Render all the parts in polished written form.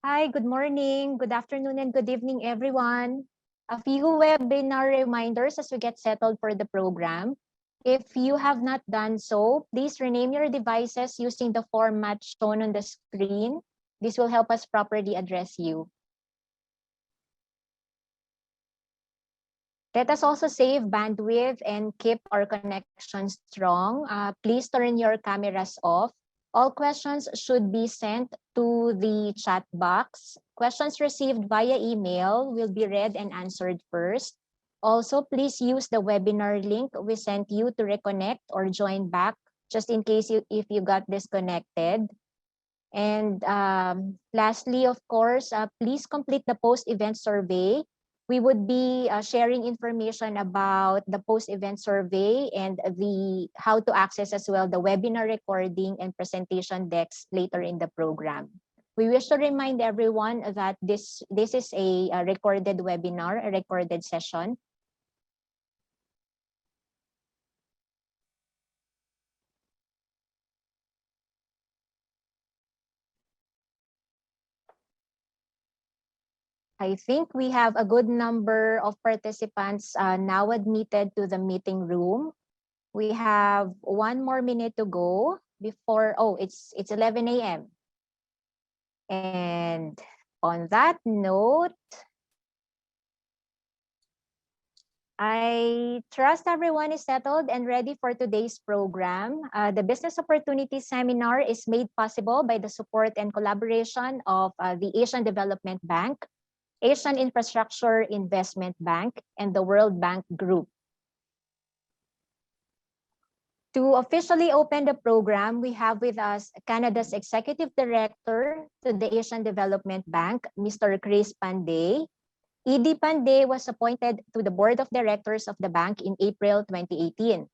Hi, good morning, good afternoon, and good evening, everyone. A few webinar reminders as we get settled for the program. If you have not done so, please rename your devices using the format shown on the screen. This will help us properly address you. Let us also save bandwidth and keep our connection strong. Please turn your cameras off. All questions should be sent to the chat box. Questions received via email will be read and answered first. Also, please use the webinar link we sent you to reconnect or join back, just in case if you got disconnected. And lastly, of course, please complete the post-event survey. We would be sharing information about the post-event survey and the how to access as well the webinar recording and presentation decks later in the program. We wish to remind everyone that this is a recorded webinar, a recorded session. I think we have a good number of participants now admitted to the meeting room. We have 1 more minute to go before, it's 11 a.m. And on that note, I trust everyone is settled and ready for today's program. The Business Opportunity Seminar is made possible by the support and collaboration of the Asian Development Bank, Asian Infrastructure Investment Bank, and the World Bank Group. To officially open the program, we have with us Canada's Executive Director to the Asian Development Bank, Mr. Chris Panday. ED Panday was appointed to the Board of Directors of the bank in April 2018.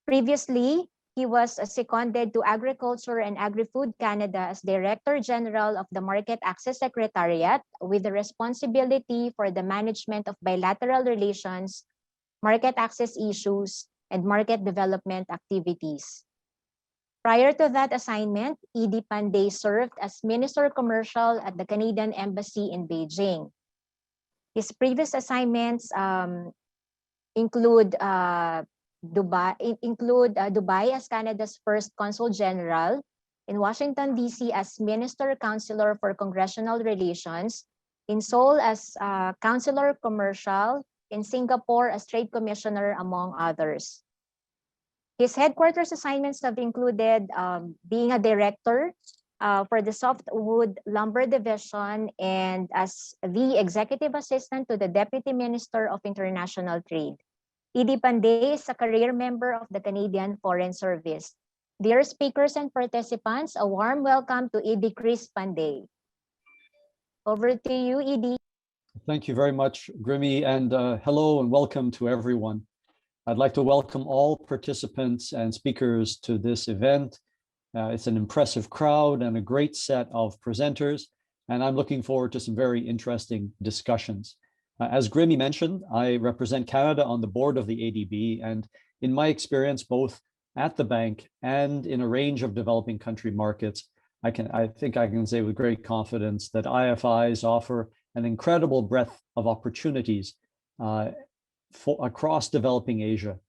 Previously, he was seconded to Agriculture and Agri-Food Canada as Director General of the Market Access Secretariat with the responsibility for the management of bilateral relations, market access issues, and market development activities. Prior to that assignment, ED Panday served as Minister Commercial at the Canadian Embassy in Beijing. His previous assignments include Dubai as Canada's first Consul General, in Washington, D.C. as Minister Counselor for Congressional Relations, in Seoul as Counselor Commercial, in Singapore as Trade Commissioner, among others. His headquarters assignments have included being a director for the Softwood Lumber Division and as the Executive Assistant to the Deputy Minister of International Trade. ED Panday is a career member of the Canadian Foreign Service. Dear speakers and participants, a warm welcome to ED Chris Panday. Over to you, ED. Thank you very much, Grimmy, and hello and welcome to everyone. I'd like to welcome all participants and speakers to this event. It's an impressive crowd and a great set of presenters, and I'm looking forward to some very interesting discussions. As Grimmy mentioned, I represent Canada on the board of the ADB, and in my experience, both at the bank and in a range of developing country markets, I think I can say with great confidence that IFIs offer an incredible breadth of opportunities across developing Asia,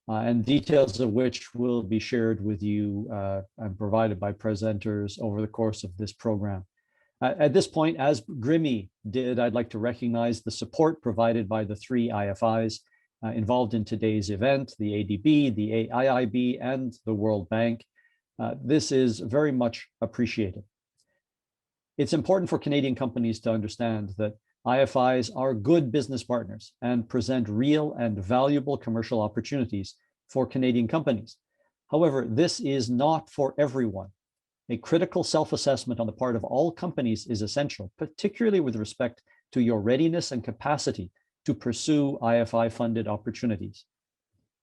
and details of which will be shared with you and provided by presenters over the course of this program. At this point, as Grimmy did, I'd like to recognize the support provided by the three IFIs involved in today's event, the ADB, the AIIB, and the World Bank. This is very much appreciated. It's important for Canadian companies to understand that IFIs are good business partners and present real and valuable commercial opportunities for Canadian companies. However, this is not for everyone. A critical self-assessment on the part of all companies is essential, particularly with respect to your readiness and capacity to pursue IFI-funded opportunities.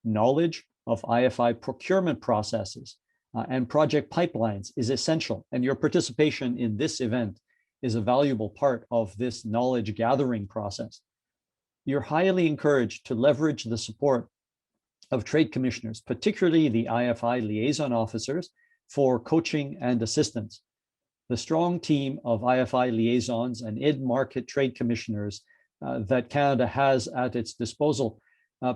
Knowledge of IFI procurement processes and project pipelines is essential, and your participation in this event is a valuable part of this knowledge gathering process. You're highly encouraged to leverage the support of trade commissioners, particularly the IFI liaison officers, for coaching and assistance. The strong team of IFI liaisons and in-market trade commissioners that Canada has at its disposal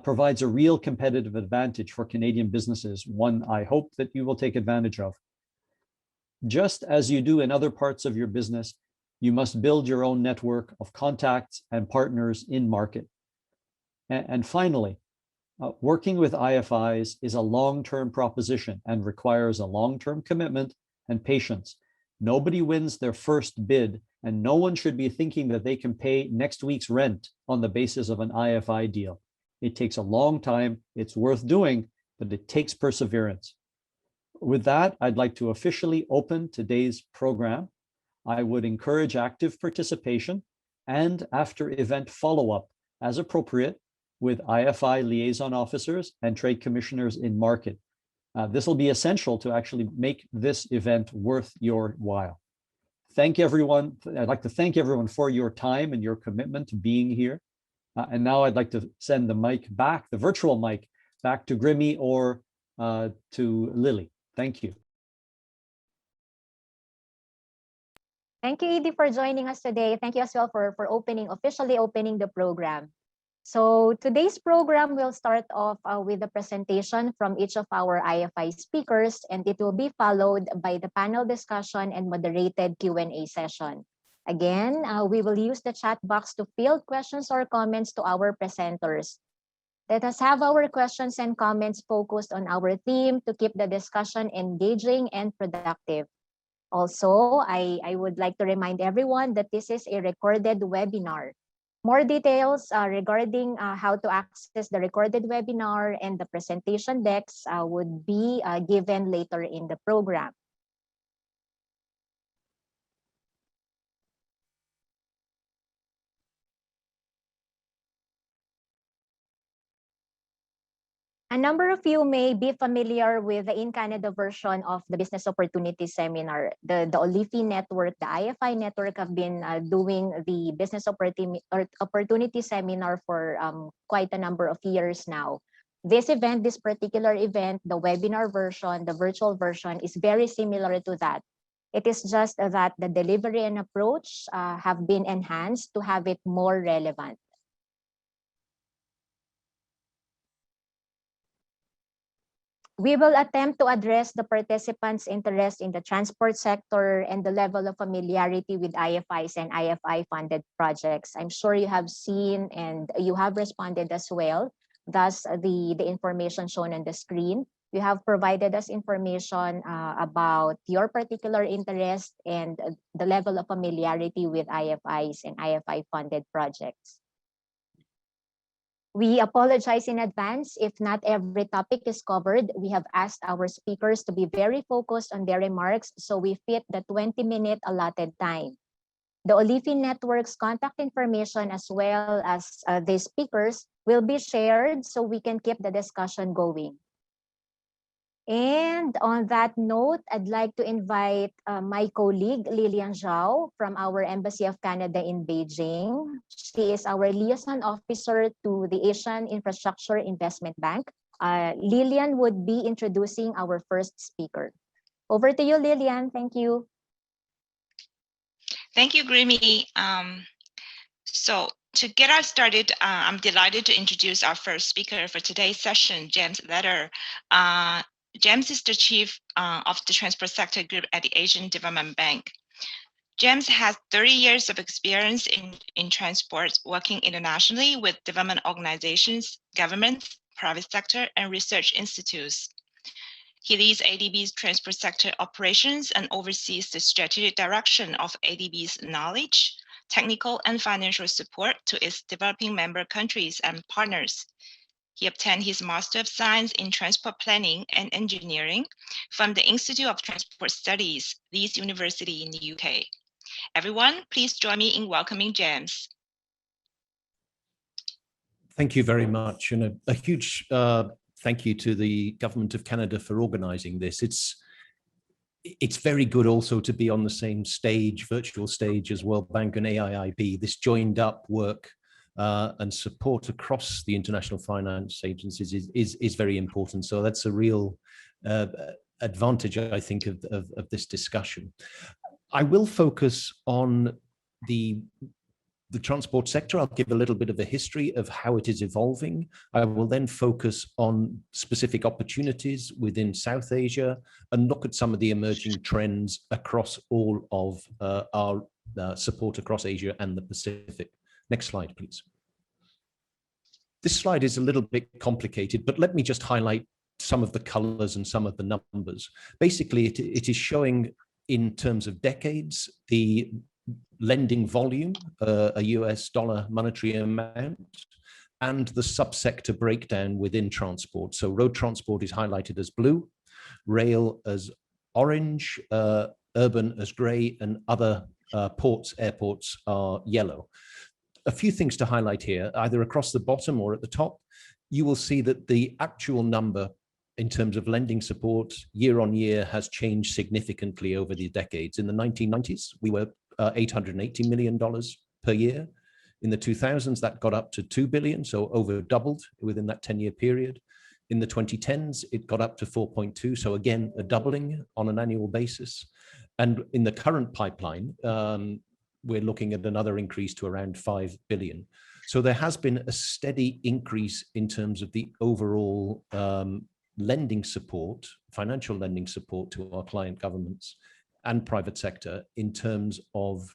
provides a real competitive advantage for Canadian businesses, one I hope that you will take advantage of. Just as you do in other parts of your business, you must build your own network of contacts and partners in market. And finally, working with IFIs is a long-term proposition and requires a long-term commitment and patience. Nobody wins their first bid, and no one should be thinking that they can pay next week's rent on the basis of an IFI deal. It takes a long time, it's worth doing, but it takes perseverance. With that, I'd like to officially open today's program. I would encourage active participation and after event follow-up as appropriate with IFI liaison officers and trade commissioners in market. This will be essential to actually make this event worth your while. Thank everyone. I'd like to thank everyone for your time and your commitment to being here. And now I'd like to send the mic back, the virtual mic, back to Grimmy or to Lily. Thank you. Thank you, Edie, for joining us today. Thank you as well for officially opening the program. So today's program will start off with a presentation from each of our IFI speakers, and it will be followed by the panel discussion and moderated Q&A session. Again, we will use the chat box to field questions or comments to our presenters. Let us have our questions and comments focused on our theme to keep the discussion engaging and productive. Also, I would like to remind everyone that this is a recorded webinar. More details regarding how to access the recorded webinar and the presentation decks would be given later in the program. A number of you may be familiar with the In Canada version of the Business Opportunity Seminar. The OLIFI network, the IFI network have been doing the Business Opportunity Seminar for quite a number of years now. This event, this particular event, the webinar version, the virtual version is very similar to that. It is just that the delivery and approach have been enhanced to have it more relevant. We will attempt to address the participants' interest in the transport sector and the level of familiarity with IFIs and IFI-funded projects. I'm sure you have seen and you have responded as well. Thus, the information shown on the screen. You have provided us information about your particular interest and the level of familiarity with IFIs and IFI-funded projects. We apologize in advance if not every topic is covered. We have asked our speakers to be very focused on their remarks so we fit the 20-minute allotted time. The OLIFI Network's contact information as well as the speakers will be shared so we can keep the discussion going. And on that note, I'd like to invite my colleague, Lilian Zhao from our Embassy of Canada in Beijing. She is our liaison officer to the Asian Infrastructure Investment Bank. Lilian would be introducing our first speaker. Over to you, Lilian. Thank you. Thank you, Grimmy. So to get us started, I'm delighted to introduce our first speaker for today's session, James Leder. James is the chief of the transport sector group at the Asian Development Bank. James has 30 years of experience in transport, working internationally with development organizations, governments, private sector, and research institutes. He leads ADB's transport sector operations and oversees the strategic direction of ADB's knowledge, technical, and financial support to its developing member countries and partners. He obtained his Master of Science in Transport Planning and Engineering from the Institute of Transport Studies, Leeds University in the UK. Everyone, please join me in welcoming James. Thank you very much, and a huge thank you to the Government of Canada for organising this. It's very good also to be on the same stage, virtual stage, as World Bank and AIIB. This joined up work and support across the international finance agencies is very important. So that's a real advantage, I think, of this discussion. I will focus on the transport sector. I'll give a little bit of a history of how it is evolving. I will then focus on specific opportunities within South Asia and look at some of the emerging trends across all of our support across Asia and the Pacific. Next slide, please. This slide is a little bit complicated, but let me just highlight some of the colors and some of the numbers. Basically, it is showing in terms of decades, the lending volume, a US dollar monetary amount, and the subsector breakdown within transport. So road transport is highlighted as blue, rail as orange, urban as gray, and other ports, airports are yellow. A few things to highlight here, either across the bottom or at the top. You will see that the actual number in terms of lending support year on year has changed significantly over the decades. In the 1990s, we were $880 million per year. In the 2000s, that got up to 2 billion, so over doubled within that 10-year period. In the 2010s, it got up to 4.2, so again, a doubling on an annual basis. And in the current pipeline, we're looking at another increase to around 5 billion. So there has been a steady increase in terms of the overall lending support, financial lending support to our client governments and private sector in terms of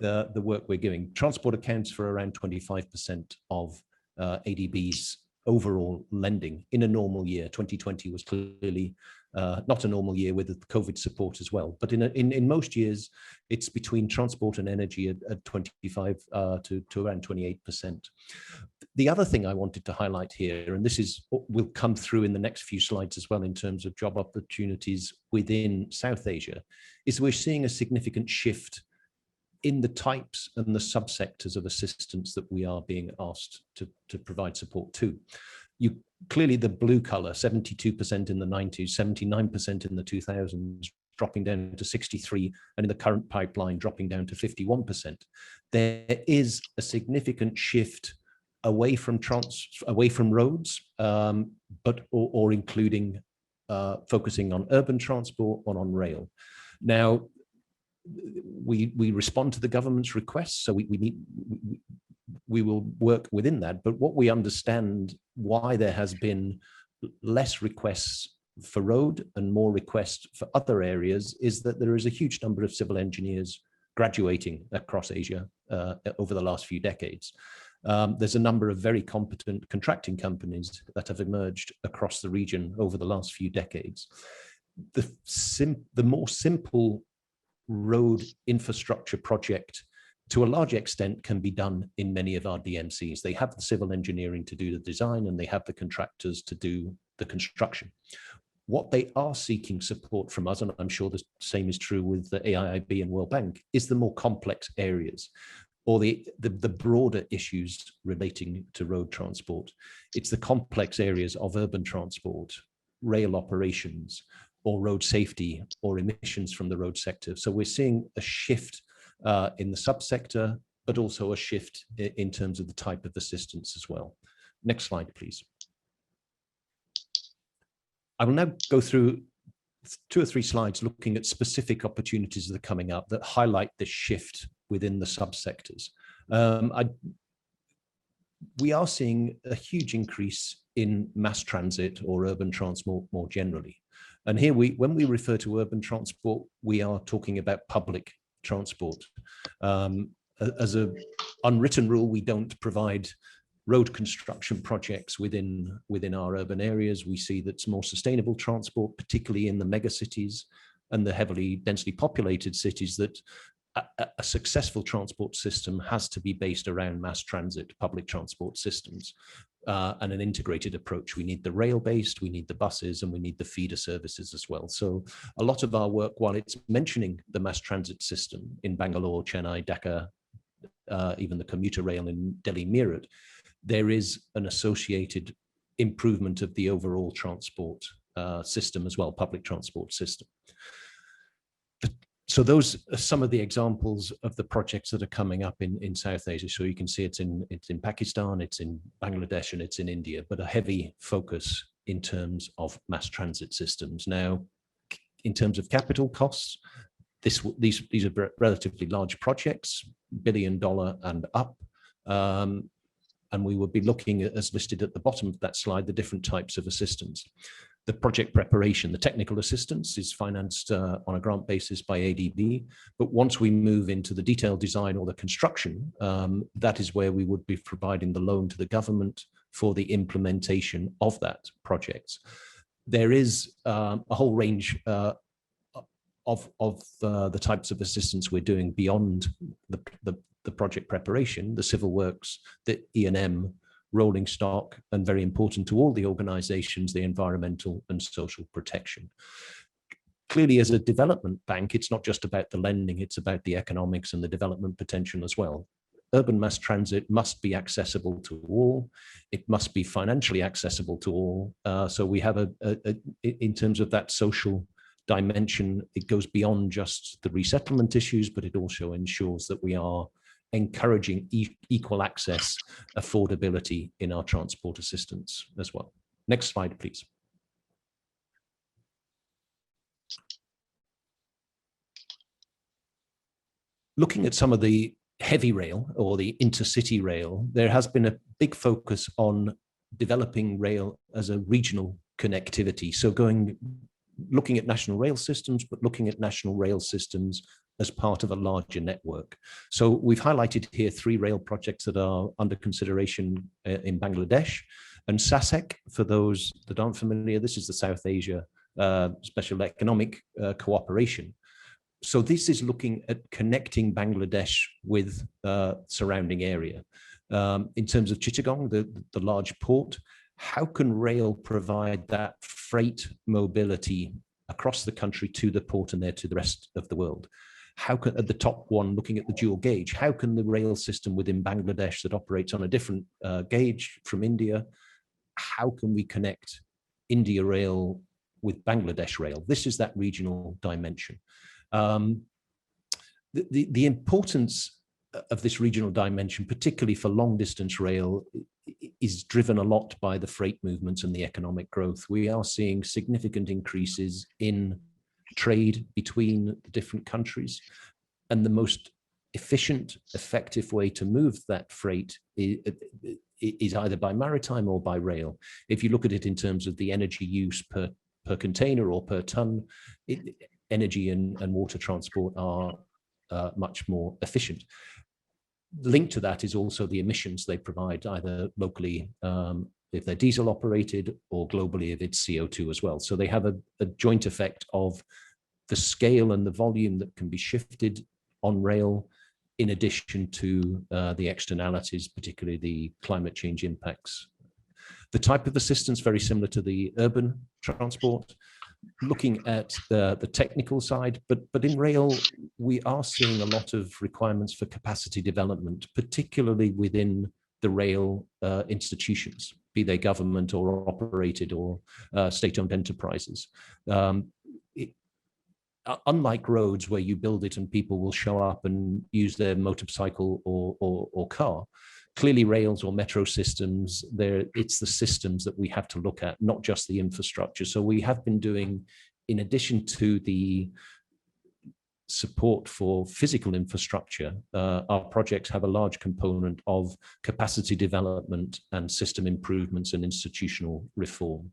the work we're doing. Transport accounts for around 25% of ADB's overall lending in a normal year. 2020 was clearly not a normal year with the COVID support as well. But in most years, it's between transport and energy at 25 to around 28%. The other thing I wanted to highlight here, and this will come through in the next few slides as well in terms of job opportunities within South Asia, is we're seeing a significant shift in the types and the subsectors of assistance that we are being asked to provide support to. Clearly the blue color, 72% in the 90s, 79% in the 2000s, dropping down to 63, and in the current pipeline, dropping down to 51%. There is a significant shift away from roads, or including focusing on urban transport or on rail. Now, we respond to the government's requests, so we will work within that. But what we understand why there has been less requests for road and more requests for other areas is that there is a huge number of civil engineers graduating across Asia over the last few decades. There's a number of very competent contracting companies that have emerged across the region over the last few decades. The more simple road infrastructure project, to a large extent, can be done in many of our DMCs. They have the civil engineering to do the design, and they have the contractors to do the construction. What they are seeking support from us, and I'm sure the same is true with the AIIB and World Bank, is the more complex areas, or the broader issues relating to road transport. It's the complex areas of urban transport, rail operations, or road safety, or emissions from the road sector. So we're seeing a shift in the subsector, but also a shift in terms of the type of assistance as well. Next slide, please. I will now go through 2 or 3 slides looking at specific opportunities that are coming up that highlight this shift within the subsectors. We are seeing a huge increase in mass transit or urban transport more generally. And here, when we refer to urban transport, we are talking about public transport. As an unwritten rule, we don't provide road construction projects within our urban areas. We see that's more sustainable transport, particularly in the mega cities and the heavily densely populated cities, that a successful transport system has to be based around mass transit, public transport systems, and an integrated approach. We need the rail-based, we need the buses, and we need the feeder services as well. So a lot of our work, while it's mentioning the mass transit system in Bangalore, Chennai, Dhaka, even the commuter rail in Delhi, Meerut, there is an associated improvement of the overall transport system as well, public transport system. So those are some of the examples of the projects that are coming up in South Asia. So you can see it's in Pakistan, it's in Bangladesh, and it's in India, but a heavy focus in terms of mass transit systems. Now, in terms of capital costs, these are relatively large projects, $1 billion and up. And we will be looking at, as listed at the bottom of that slide, the different types of assistance. The project preparation, the technical assistance is financed on a grant basis by ADB. But once we move into the detailed design or the construction, that is where we would be providing the loan to the government for the implementation of that project. There is a whole range of the types of assistance we're doing beyond the project preparation, the civil works, the E&M, rolling stock, and very important to all the organizations, the environmental and social protection. Clearly, as a development bank, it's not just about the lending, it's about the economics and the development potential as well. Urban mass transit must be accessible to all. It must be financially accessible to all. So we have in terms of that social dimension, it goes beyond just the resettlement issues, but it also ensures that we are encouraging equal access, affordability in our transport assistance as well. Next slide, please. Looking at some of the heavy rail or the intercity rail, there has been a big focus on developing rail as a regional connectivity. So looking at national rail systems, but looking at national rail systems as part of a larger network. So we've highlighted here 3 rail projects that are under consideration in Bangladesh. And SASEC, for those that aren't familiar, this is the South Asia Special Economic Cooperation. So this is looking at connecting Bangladesh with surrounding area. In terms of Chittagong, the large port, how can rail provide that freight mobility across the country to the port and there to the rest of the world? How can, at the top one, looking at the dual gauge, how can the rail system within Bangladesh that operates on a different gauge from India, how can we connect India Rail with Bangladesh Rail? This is that regional dimension. The importance of this regional dimension, particularly for long distance rail, is driven a lot by the freight movements and the economic growth. We are seeing significant increases in trade between the different countries, and the most efficient, effective way to move that freight is either by maritime or by rail. If you look at it in terms of the energy use per container or per ton, energy and water transport are much more efficient. Linked to that is also the emissions they provide, either locally if they're diesel operated, or globally if it's CO2 as well. So they have a joint effect of the scale and the volume that can be shifted on rail, in addition to the externalities, particularly the climate change impacts. The type of assistance, very similar to the urban transport, looking at the technical side, but in rail, we are seeing a lot of requirements for capacity development, particularly within the rail institutions, be they government or operated or state-owned enterprises. Unlike roads where you build it and people will show up and use their motorcycle or car, clearly rails or metro systems, it's the systems that we have to look at, not just the infrastructure. So we have been doing, in addition to the support for physical infrastructure, our projects have a large component of capacity development and system improvements and institutional reform.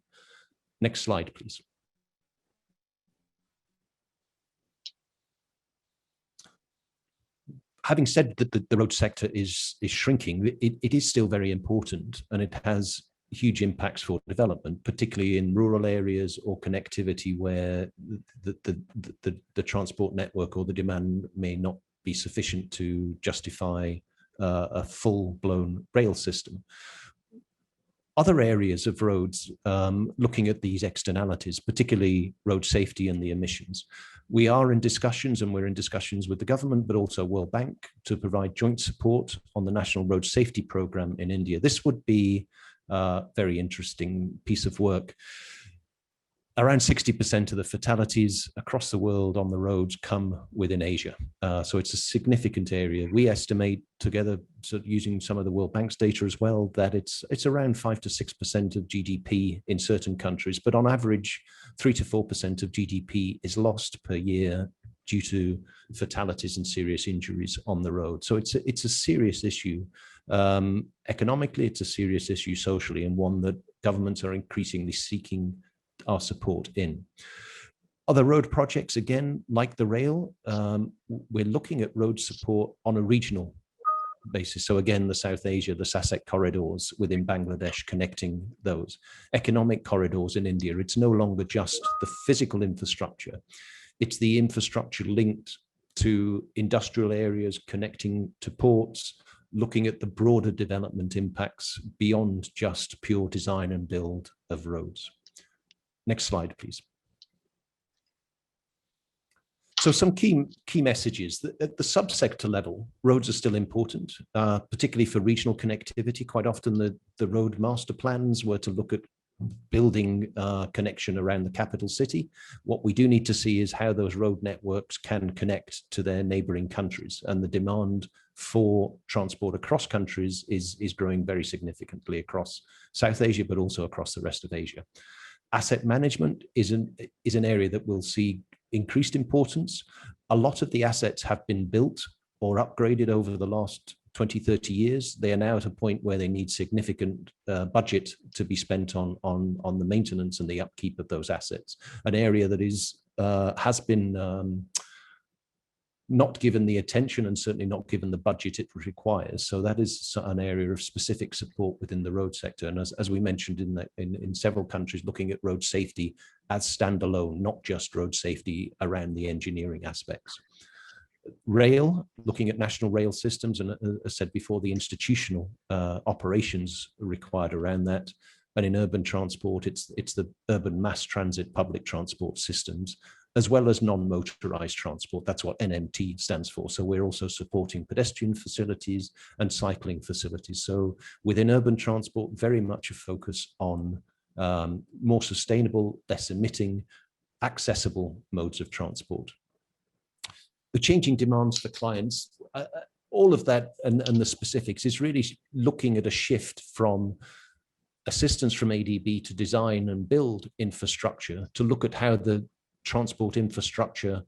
Next slide, please. Having said that the road sector is shrinking, it is still very important, and it has huge impacts for development, particularly in rural areas or connectivity where the transport network or the demand may not be sufficient to justify a full-blown rail system. Other areas of roads, looking at these externalities, particularly road safety and the emissions, we are in discussions, and we're in discussions with the government, but also World Bank, to provide joint support on the National Road Safety Program in India. This would be a very interesting piece of work. Around 60% of the fatalities across the world on the roads come within Asia. So it's a significant area. We estimate together, so using some of the World Bank's data as well, that it's around 5 to 6% of GDP in certain countries, but on average, 3 to 4% of GDP is lost per year due to fatalities and serious injuries on the road. So it's a serious issue. Economically, it's a serious issue socially, and one that governments are increasingly seeking our support in. Other road projects, again, like the rail, we're looking at road support on a regional basis. So again, the South Asia, the SASAC corridors within Bangladesh, connecting those. Economic corridors in India, it's no longer just the physical infrastructure. It's the infrastructure linked to industrial areas, connecting to ports, looking at the broader development impacts beyond just pure design and build of roads. Next slide, please. So some key messages. At the subsector level, roads are still important, particularly for regional connectivity. Quite often the road master plans were to look at building connection around the capital city. What we do need to see is how those road networks can connect to their neighboring countries, and the demand for transport across countries is growing very significantly across South Asia, but also across the rest of Asia. Asset management is an area that will see increased importance. A lot of the assets have been built or upgraded over the last 20, 30 years. They are now at a point where they need significant budget to be spent on the maintenance and the upkeep of those assets, an area that has been not given the attention and certainly not given the budget it requires. So that is an area of specific support within the road sector. And as we mentioned in several countries, looking at road safety as standalone, not just road safety around the engineering aspects. Rail, looking at national rail systems, and as said before, the institutional operations required around that. And in urban transport, it's the urban mass transit public transport systems, as well as non-motorized transport. That's what NMT stands for. So we're also supporting pedestrian facilities and cycling facilities. So within urban transport, very much a focus on more sustainable, less emitting, accessible modes of transport. The changing demands for clients, all of that and the specifics is really looking at a shift from assistance from ADB to design and build infrastructure, to look at how the transport infrastructure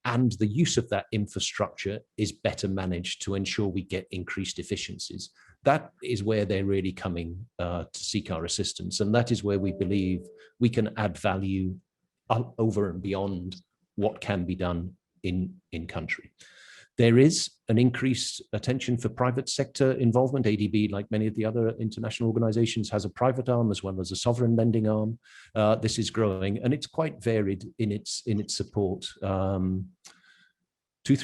and the use of that infrastructure is better managed to ensure we get increased efficiencies. That is where they're really coming to seek our assistance. And that is where we believe we can add value over and beyond what can be done in country. There is an increased attention for private sector involvement. ADB, like many of the other international organizations, has a private arm as well as a sovereign lending arm. This is growing, and it's quite varied in its support. 2-3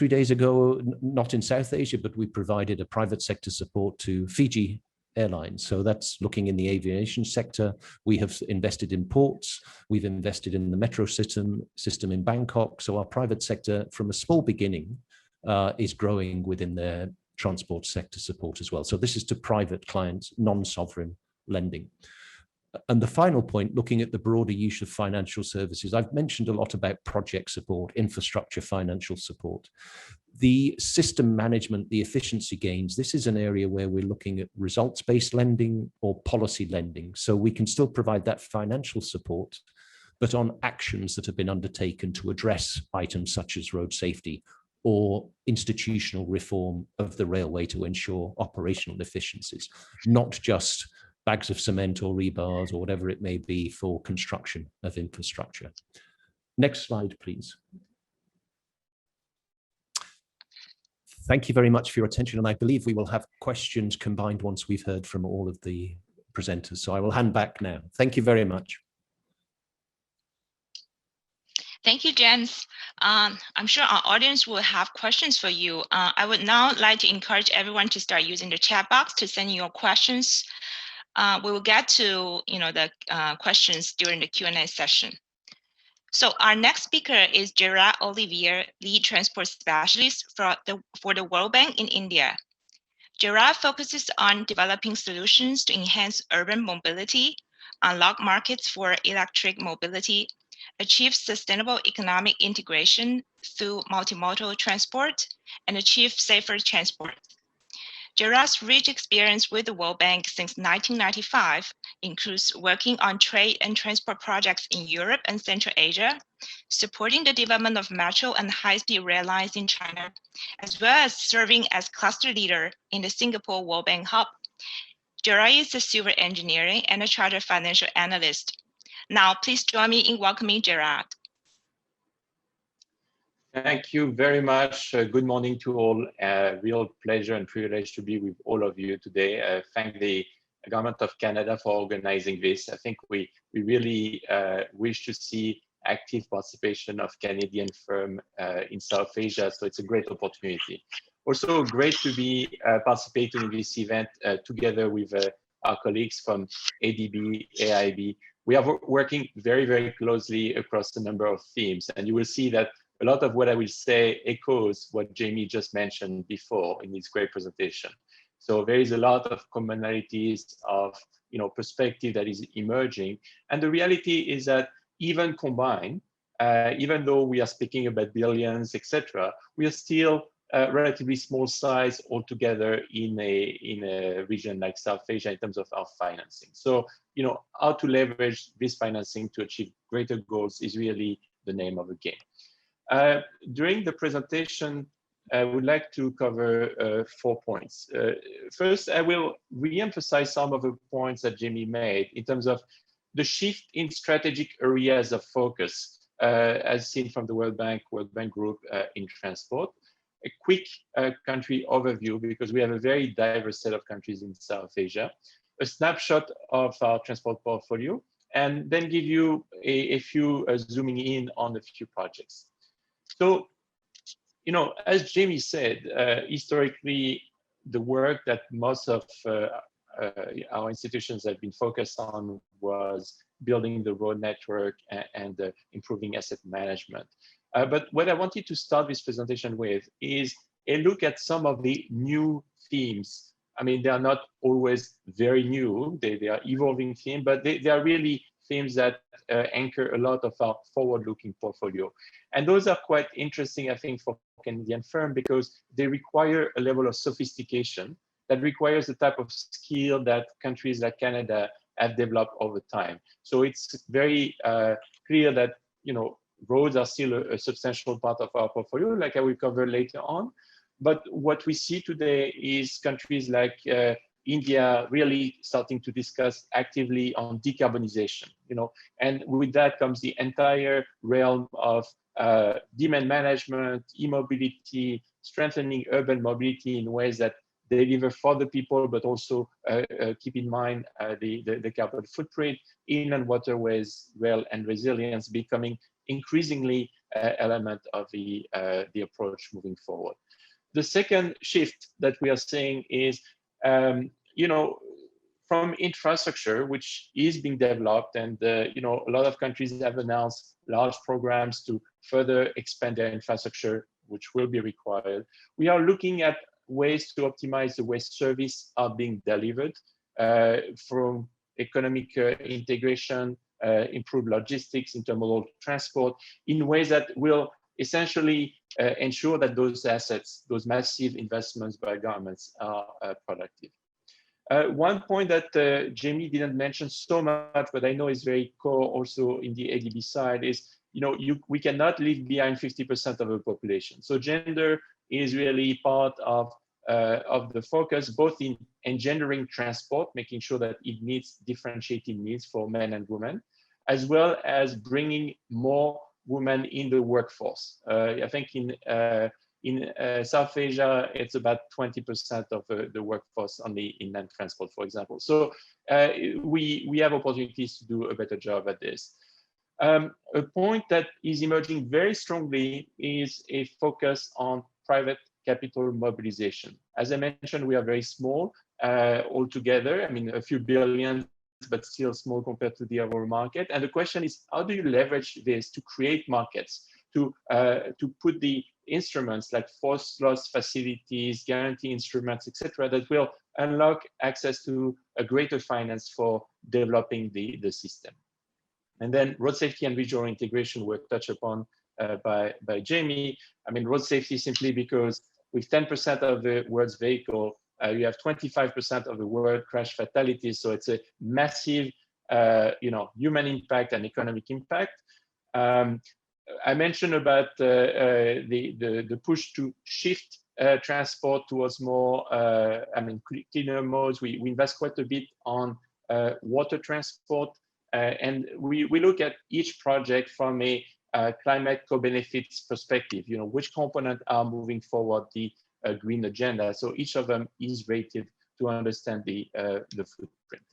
days ago, not in South Asia, but we provided a private sector support to Fiji Airlines. So that's looking in the aviation sector. We have invested in ports. We've invested in the metro system in Bangkok. So our private sector, from a small beginning, is growing within their transport sector support as well. So this is to private clients, non-sovereign lending. And the final point, looking at the broader use of financial services, I've mentioned a lot about project support, infrastructure, financial support. The system management, the efficiency gains, this is an area where we're looking at results-based lending or policy lending. So we can still provide that financial support, but on actions that have been undertaken to address items such as road safety or institutional reform of the railway to ensure operational efficiencies, not just bags of cement or rebars or whatever it may be for construction of infrastructure. Next slide, please. Thank you very much for your attention, and I believe we will have questions combined once we've heard from all of the presenters. So I will hand back now. Thank you very much. Thank you, James. I'm sure our audience will have questions for you. I would now like to encourage everyone to start using the chat box to send your questions. We will get to the questions during the Q&A session. So our next speaker is Gerard Olivier, lead transport specialist for the World Bank in India. Gerard focuses on developing solutions to enhance urban mobility, unlock markets for electric mobility, achieve sustainable economic integration through multimodal transport, and achieve safer transport. Gerard's rich experience with the World Bank since 1995 includes working on trade and transport projects in Europe and Central Asia, supporting the development of metro and high-speed rail lines in China, as well as serving as cluster leader in the Singapore World Bank Hub. Gerard is a civil engineering and a chartered financial analyst. Now, please join me in welcoming Gerard. Thank you very much. Good morning to all. Real pleasure and privilege to be with all of you today. Thank the Government of Canada for organizing this. I think we really wish to see active participation of Canadian firm in South Asia, so it's a great opportunity. Also great to be participating in this event together with our colleagues from ADB, AIB. We are working very, very closely across a number of themes, and you will see that a lot of what I will say echoes what Jamie just mentioned before in his great presentation. So there is a lot of commonalities of perspective that is emerging. And the reality is that even combined, even though we are speaking about billions, etc., we are still relatively small size altogether in a region like South Asia in terms of our financing. So, how to leverage this financing to achieve greater goals is really the name of the game. During the presentation, I would like to cover 4 points. First, I will re-emphasize some of the points that Jamie made in terms of the shift in strategic areas of focus, as seen from the World Bank Group in transport. A quick country overview, because we have a very diverse set of countries in South Asia. A snapshot of our transport portfolio, and then give you a few zooming in on a few projects. So, as Jamie said, historically, the work that most of our institutions have been focused on was building the road network and improving asset management. But what I wanted to start this presentation with is a look at some of the new themes. I mean, they are not always very new, they are evolving themes, but they are really themes that anchor a lot of our forward-looking portfolio. And those are quite interesting, I think, for Canadian firms because they require a level of sophistication that requires the type of skill that countries like Canada have developed over time. So it's very clear that, roads are still a substantial part of our portfolio, like I will cover later on. But what we see today is countries like India really starting to discuss actively on decarbonization, and with that comes the entire realm of demand management, e-mobility, strengthening urban mobility in ways that deliver for the people, but also keep in mind the carbon footprint, inland waterways, rail, and resilience becoming increasingly element of the approach moving forward. The second shift that we are seeing is, from infrastructure, which is being developed, and a lot of countries have announced large programs to further expand their infrastructure, which will be required. We are looking at ways to optimize the way services are being delivered, from economic integration, improve logistics, intermodal transport, in ways that will essentially ensure that those assets, those massive investments by governments are productive. One point that Jamie didn't mention so much, but I know is very core also in the ADB side is, we cannot leave behind 50% of the population. So gender is really part of the focus, both in engendering transport, making sure that it meets differentiating needs for men and women, as well as bringing more women in the workforce. I think in South Asia, it's about 20% of the workforce on the inland transport, for example. So we have opportunities to do a better job at this. A point that is emerging very strongly is a focus on private capital mobilization. As I mentioned, we are very small altogether. I mean, a few billion, but still small compared to the overall market. And the question is, how do you leverage this to create markets, to put the instruments like forced loss facilities, guarantee instruments, etc., that will unlock access to a greater finance for developing the system. And then road safety and regional integration were touched upon by Jamie. I mean, road safety simply because with 10% of the world's vehicle You have 25% of the world crash fatalities. So it's a massive, human impact and economic impact. I mentioned about the push to shift transport towards more, cleaner modes. We invest quite a bit on water transport, and we look at each project from a climate co-benefits perspective. Which component are moving forward the green agenda? So each of them is rated to understand the footprint.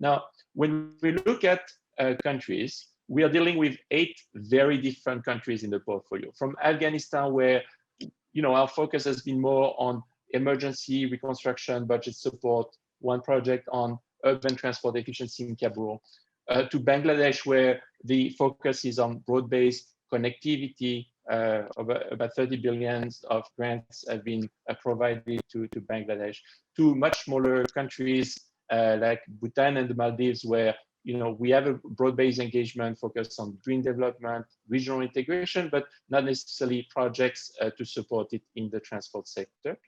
Now, when we look at countries, we are dealing with 8 very different countries in the portfolio. From Afghanistan, where our focus has been more on emergency reconstruction, budget support, one project on urban transport efficiency in Kabul, to Bangladesh, where the focus is on broad-based connectivity. About 30 billion of grants have been provided to Bangladesh, to much smaller countries like Bhutan and the Maldives, where we have a broad-based engagement focused on green development, regional integration, but not necessarily projects to support it in the transport sector.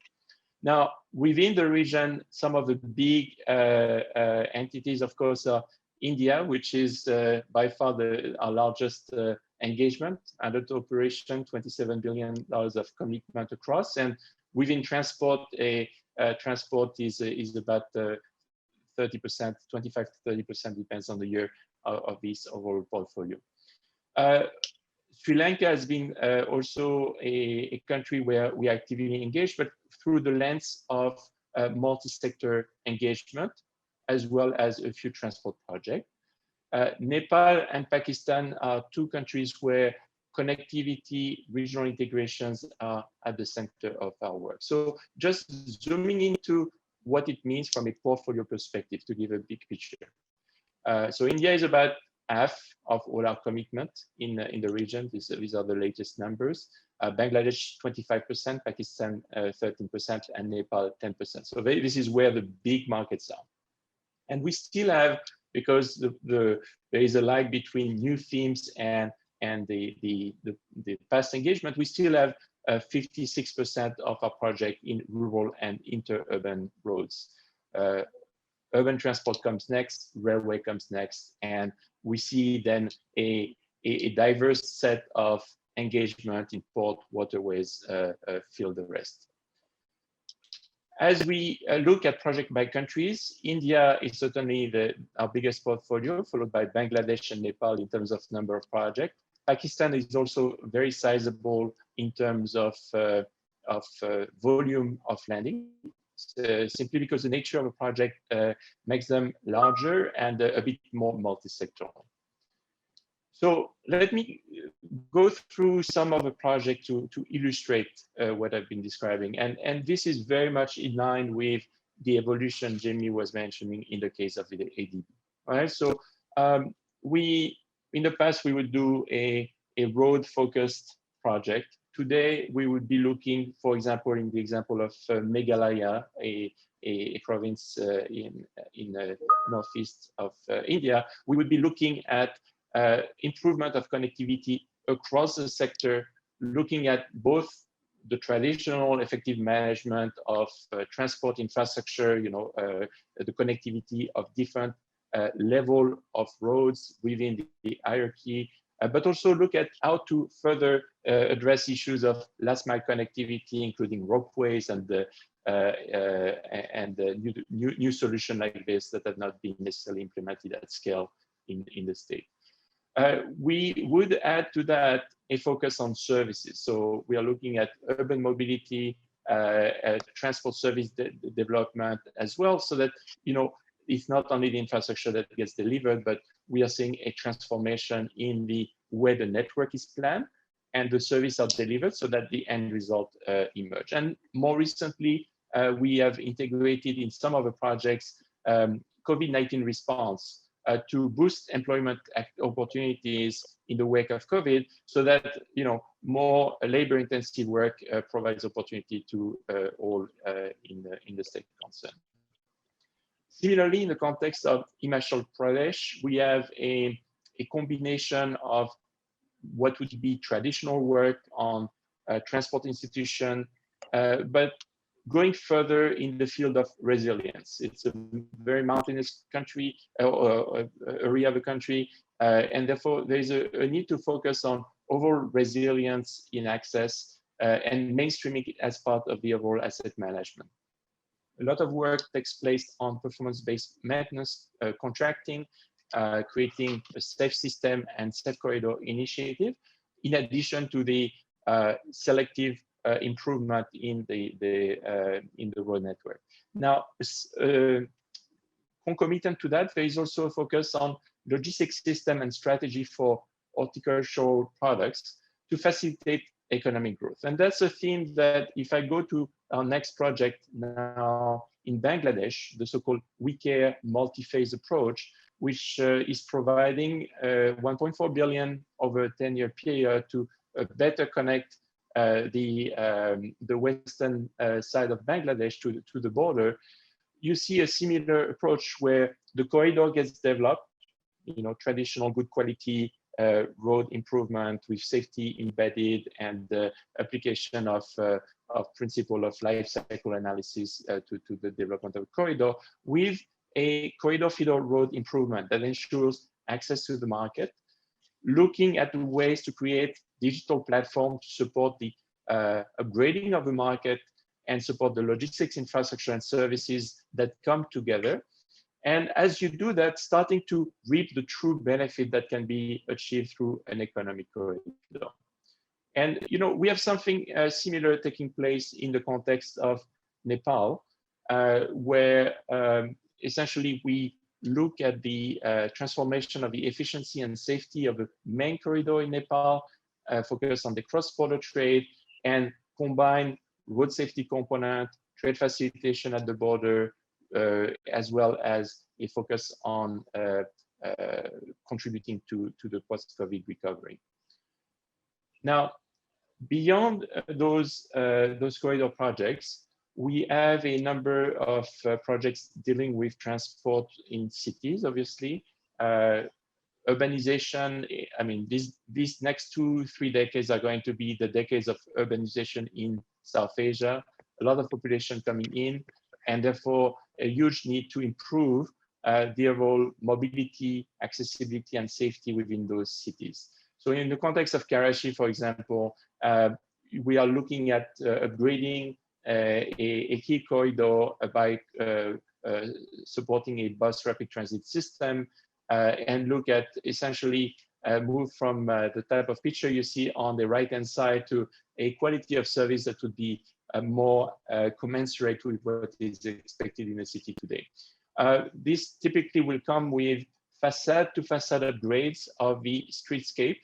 Now, within the region, some of the big entities, of course, are India, which is by far our largest engagement under the operation, $27 billion of commitment across. And within transport, transport is about 30%, 25 to 30%, depends on the year of this overall portfolio. Sri Lanka has been also a country where we actively engage, but through the lens of multi-sector engagement, as well as a few transport projects. Nepal and Pakistan are 2 countries where connectivity, regional integrations are at the center of our work. So just zooming into what it means from a portfolio perspective to give a big picture. So India is about half of all our commitment in the region. These are the latest numbers. Bangladesh 25%, Pakistan 13%, and Nepal 10%. So this is where the big markets are. And we still have, because there is a lag between new themes and the past engagement, we still have 56% of our project in rural and interurban roads. Urban transport comes next, railway comes next, and we see then a diverse set of engagement in port, waterways fill the rest. As we look at project by countries, India is certainly our biggest portfolio, followed by Bangladesh and Nepal in terms of number of projects. Pakistan is also very sizable in terms of volume of landing, simply because the nature of a project makes them larger and a bit more multi-sectoral. So let me go through some of the projects to illustrate what I've been describing. And this is very much in line with the evolution Jamie was mentioning in the case of the ADB. All right, so in the past, we would do a road-focused project. Today, we would be looking, for example, in the example of Meghalaya, a province in the northeast of India, we would be looking at improvement of connectivity across the sector, looking at both the traditional effective management of transport infrastructure, the connectivity of different level of roads within the hierarchy, but also look at how to further address issues of last mile connectivity, including ropeways and new solution like this that have not been necessarily implemented at scale in the state. We would add to that a focus on services. So we are looking at urban mobility, transport service development as well, so that, it's not only the infrastructure that gets delivered, but we are seeing a transformation in the way the network is planned and the services are delivered so that the end result emerge. And more recently, we have integrated in some of the projects COVID-19 response to boost employment opportunities in the wake of COVID, so that more labor-intensive work provides opportunity to all in the state concerned. Similarly, in the context of Himachal Pradesh, we have a combination of what would be traditional work on transport institution, but going further in the field of resilience. It's a very mountainous country, area of the country, and therefore there is a need to focus on overall resilience in access and mainstreaming it as part of the overall asset management. A lot of work takes place on performance-based maintenance, contracting, creating a safe system and safe corridor initiative, in addition to the selective improvement in the road network. Now, concomitant to that, there is also a focus on logistics system and strategy for horticultural products to facilitate economic growth. And that's a theme that, if I go to our next project now in Bangladesh, the so-called WeCare multi-phase approach, which is providing 1.4 billion over a 10-year period to better connect the western side of Bangladesh to the border. You see a similar approach where the corridor gets developed, traditional good quality road improvement with safety embedded and application of principle of life cycle analysis to the development of a corridor, with a corridor feeder road improvement that ensures access to the market, looking at ways to create digital platforms to support the upgrading of the market and support the logistics infrastructure and services that come together. And as you do that, starting to reap the true benefit that can be achieved through an economic corridor. And we have something similar taking place in the context of Nepal, where essentially we look at the transformation of the efficiency and safety of the main corridor in Nepal, focus on the cross-border trade, and combine road safety component, trade facilitation at the border, as well as a focus on contributing to the post-COVID recovery. Now, beyond those corridor projects, we have a number of projects dealing with transport in cities, obviously. Urbanization, I mean, these next 2-3 decades are going to be the decades of urbanization in South Asia, a lot of population coming in, and therefore a huge need to improve the overall mobility, accessibility, and safety within those cities. So in the context of Karachi, for example, we are looking at upgrading a key corridor by supporting a bus rapid transit system, and look at essentially move from the type of picture you see on the right-hand side to a quality of service that would be more commensurate with what is expected in the city today. This typically will come with facade to facade upgrades of the streetscape.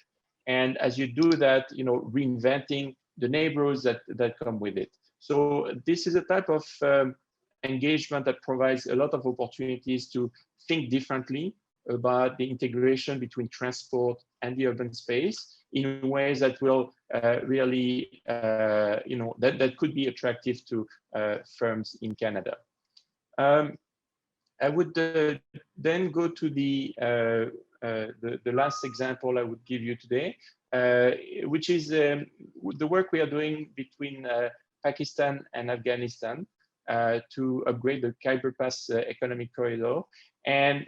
And as you do that, reinventing the neighborhoods that come with it. So this is a type of engagement that provides a lot of opportunities to think differently about the integration between transport and the urban space in ways that will really, that could be attractive to firms in Canada. I would then go to the last example I would give you today, which is the work we are doing between Pakistan and Afghanistan to upgrade the Khyber Pass economic corridor, and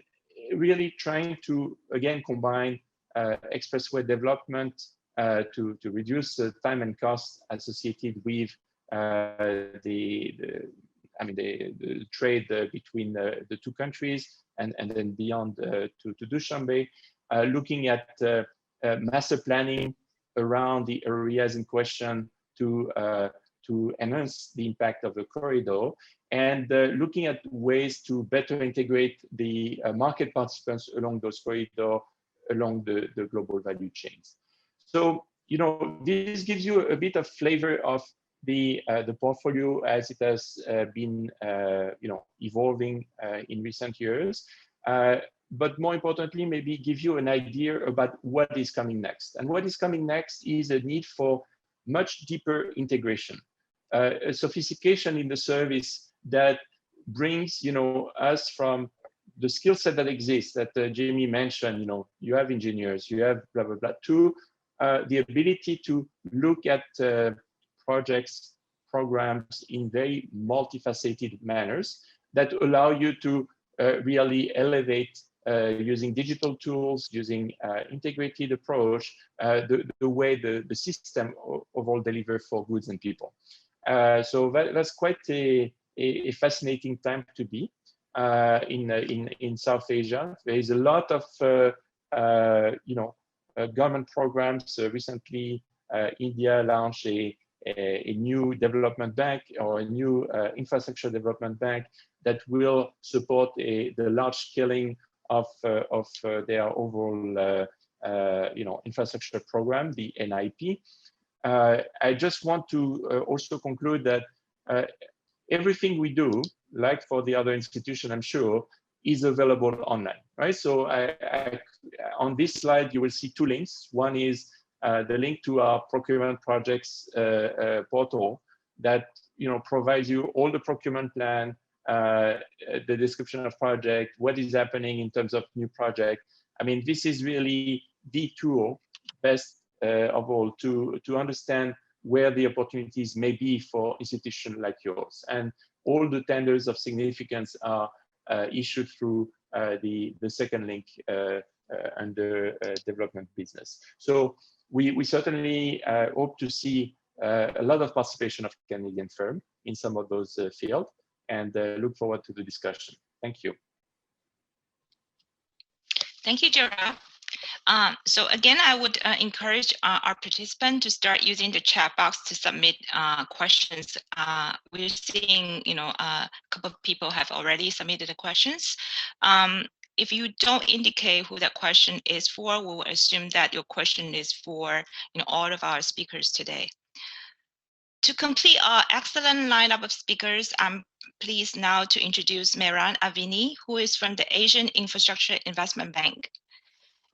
really trying to, again, combine expressway development to reduce the time and cost associated with the trade between the two countries, and then beyond to Dushanbe, looking at master planning around the areas in question to enhance the impact of the corridor, and looking at ways to better integrate the market participants along those corridors, along the global value chains. So, this gives you a bit of flavor of the portfolio as it has been, evolving in recent years. But more importantly, maybe give you an idea about what is coming next. And what is coming next is a need for much deeper integration, a sophistication in the service that brings, us from the skill set that exists that Jamie mentioned. You have engineers, you have blah blah blah, to the ability to look at projects programs in very multifaceted manners that allow you to really elevate using digital tools, using integrated approach, the way the system overall deliver for goods and people. So that's quite a fascinating time to be in South Asia. There is a lot of government programs. Recently, India launched a new development bank or a new infrastructure development bank that will support the large scaling of their overall infrastructure program, the NIP. I just want to also conclude that everything we do, like for the other institution, I'm sure, is available online, right? So on this slide, you will see two links. One is the link to our procurement projects portal that provides you all the procurement plan, the description of project, what is happening in terms of new project. I mean, this is really the tool, best of all, to understand where the opportunities may be for institutions like yours. And all the tenders of significance are issued through the second link under development business. So we certainly hope to see a lot of participation of Canadian firms in some of those fields, and look forward to the discussion. Thank you. Thank you, Gerard. So again, I would encourage our participants to start using the chat box to submit questions. We're seeing, a couple of people have already submitted the questions. If you don't indicate who that question is for, we'll assume that your question is for all of our speakers today. To complete our excellent lineup of speakers, I'm pleased now to introduce Mehran Avini, who is from the Asian Infrastructure Investment Bank.